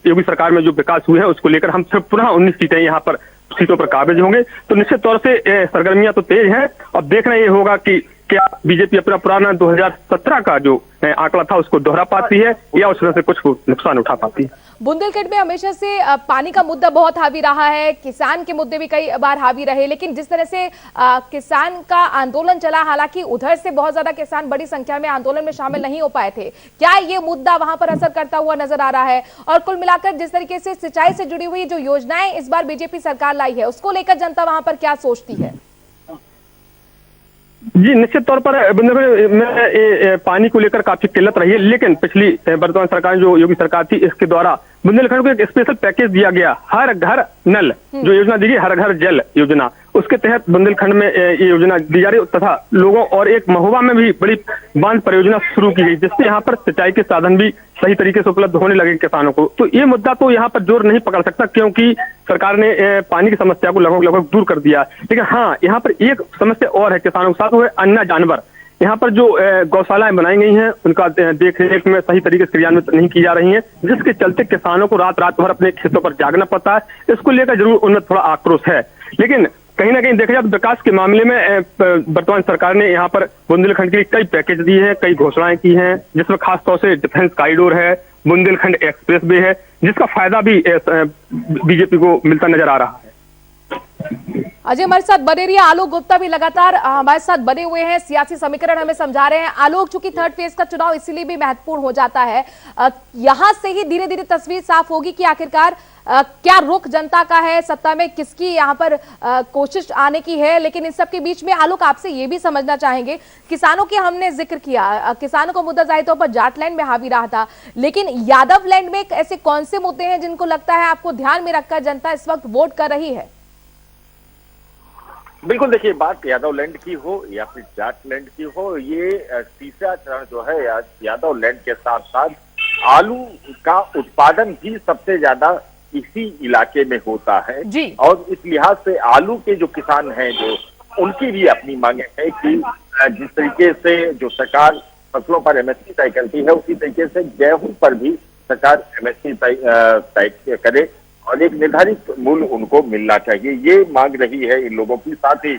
[SPEAKER 8] योगी सरकार में जो विकास हुए हैं उसको लेकर हम फिर पुनः 19 सीटें यहाँ पर सीटों पर काबिज होंगे। तो निश्चित तौर से सरगर्मियां तो तेज हैं। अब देखना ये होगा कि क्या बीजेपी अपना पुराना 2017 का जो आंकड़ा था उसको दोहरा पाती है या उसमें से कुछ नुकसान उठा पाती है।
[SPEAKER 1] बुंदेलखंड में हमेशा से पानी का मुद्दा बहुत हावी रहा है, किसान के मुद्दे भी कई बार हावी रहे, लेकिन जिस तरह से किसान का आंदोलन चला, हालांकि उधर से बहुत ज्यादा किसान बड़ी संख्या में आंदोलन में शामिल नहीं हो पाए थे, क्या ये मुद्दा वहां पर असर करता हुआ नजर आ रहा है? और कुल मिलाकर जिस तरीके से सिंचाई से जुड़ी हुई जो योजनाएं इस बार बीजेपी सरकार लाई है, उसको लेकर जनता वहां पर क्या सोचती है?
[SPEAKER 8] जी, निश्चित तौर पर बुंदेलखंड में पानी को लेकर काफी किल्लत रही है, लेकिन पिछली वर्तमान सरकार जो योगी सरकार थी इसके द्वारा बुंदेलखंड को एक स्पेशल पैकेज दिया गया, हर घर नल जो योजना दी गई, हर घर जल योजना, उसके तहत बुंदेलखंड में ये योजना दी जा रही तथा लोगों और एक महोबा में भी बड़ी बांध परियोजना शुरू की गई जिससे यहाँ पर सिंचाई के साधन भी सही तरीके से उपलब्ध होने लगे किसानों को। तो ये मुद्दा तो यहाँ पर जोर नहीं पकड़ सकता क्योंकि सरकार ने पानी की समस्या को लगभग दूर कर दिया। लेकिन हाँ, यहाँ पर एक समस्या और है किसानों के साथ, वो है अन्य जानवर। यहाँ पर जो गौशालाएं बनाई गई हैं उनका देख रेख में सही तरीके से क्रियान्वित नहीं की जा रही हैं, जिसके चलते किसानों को रात भर अपने खेतों पर जागना पड़ता है। इसको लेकर जरूर उनमें थोड़ा आक्रोश है, लेकिन कहीं ना कहीं देखा जाए तो विकास के मामले में वर्तमान सरकार ने यहाँ पर बुंदेलखंड के लिए कई पैकेज दिए हैं, कई घोषणाएं की हैं, जिसमें खास तौर से डिफेंस कॉरिडोर है, बुंदेलखंड एक्सप्रेस वे है, जिसका फायदा भी बीजेपी को मिलता नजर आ रहा है।
[SPEAKER 1] अजय हमारे साथ बने रहिए। आलोक गुप्ता भी लगातार हमारे साथ बने हुए हैं, सियासी समीकरण हमें समझा रहे हैं। आलोक, चूंकि थर्ड फेज का चुनाव इसीलिए भी महत्वपूर्ण हो जाता है, यहां से ही धीरे धीरे तस्वीर साफ होगी कि आखिरकार क्या रुख जनता का है, सत्ता में किसकी यहाँ पर कोशिश आने की है। लेकिन इस सब के बीच में आलोक, आपसे ये भी समझना चाहेंगे, किसानों की हमने जिक्र किया, किसानों का मुद्दा जाहिर तौर पर जाट लैंड में हावी रहा था, लेकिन यादव लैंड में ऐसे कौन से मुद्दे हैं जिनको लगता है आपको ध्यान में रखकर जनता इस वक्त वोट कर रही है?
[SPEAKER 3] बिल्कुल, देखिए, बात यादव लैंड की हो या फिर जाट लैंड की हो, ये तीसरा चरण जो है यादव लैंड के साथ साथ आलू का उत्पादन भी सबसे ज्यादा इसी इलाके में होता है
[SPEAKER 1] जी।
[SPEAKER 3] और इस लिहाज से आलू के जो किसान हैं जो उनकी भी अपनी मांगे है कि जिस तरीके से जो सरकार फसलों पर एमएसपी तय करती है उसी तरीके से गेहूं पर भी सरकार एमएसपी तय करे और एक निर्धारित मूल्य उनको मिलना चाहिए, ये मांग रही है इन लोगों की। साथ ही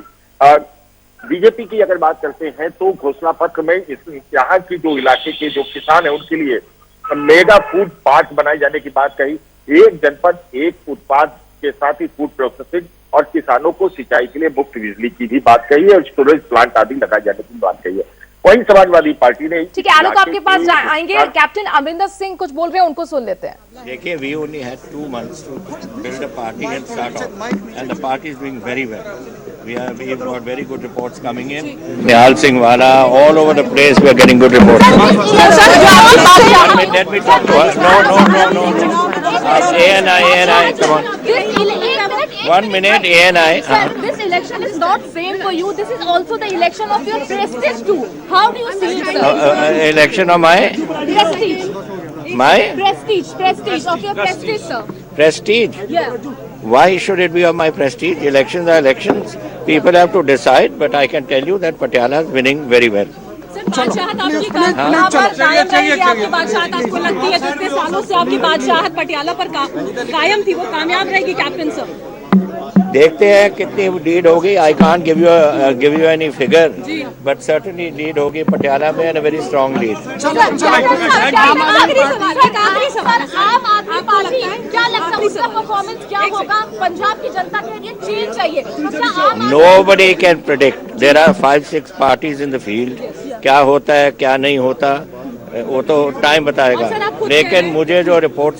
[SPEAKER 3] बीजेपी की अगर बात करते हैं तो घोषणा पत्र में यहाँ की जो इलाके के जो किसान है उनके लिए मेगा फूड पार्क बनाए जाने की बात कही, एक जनपद एक उत्पाद के साथ ही फूड प्रोसेसिंग और किसानों को सिंचाई के लिए मुफ्त बिजली की भी बात कही है और स्टोरेज प्लांट आदि लगाए जाने की बात कही है। वहीं समाजवादी पार्टी ने
[SPEAKER 1] ठीक है, आलोक आपके पास आएंगे। कैप्टन अमरिंदर सिंह कुछ बोल रहे हैं, उनको सुन लेते हैं।
[SPEAKER 12] देखिए, we only had 2 months to build a party and start off, and the party is doing very well. We've got very good reports coming in. Nihal Singh Wala, all over the place, we are getting good reports. Let me talk to us. No. ANI, come on. 1 minute, ANI.
[SPEAKER 1] Sir, this election is not same for you. This is also the election of your prestige too. How do you see it, sir?
[SPEAKER 12] Election of my
[SPEAKER 1] Prestige. Prestige of your prestige, sir.
[SPEAKER 12] prestige.
[SPEAKER 1] Yeah.
[SPEAKER 12] Why should it be of my prestige? Elections are elections. People have to decide, but I can tell you that Patiala is winning very well.
[SPEAKER 13] बादशाहत आपकी यहाँ पर कायम रहेगी, आपकी बादशाहत आपको लगती है जितने सालों से आपकी बादशाहत पटियाला पर कायम थी, वो कामयाब रहेगी कैप्टन सर?
[SPEAKER 12] देखते हैं कितनी लीड होगी। I can't give you any figure, but certainly lead होगी पटियाला में, and a very strong lead. Nobody can predict. There are 5-6 parties in the field. क्या होता है क्या नहीं होता वो तो टाइम बताएगा, लेकिन मुझे जो रिपोर्ट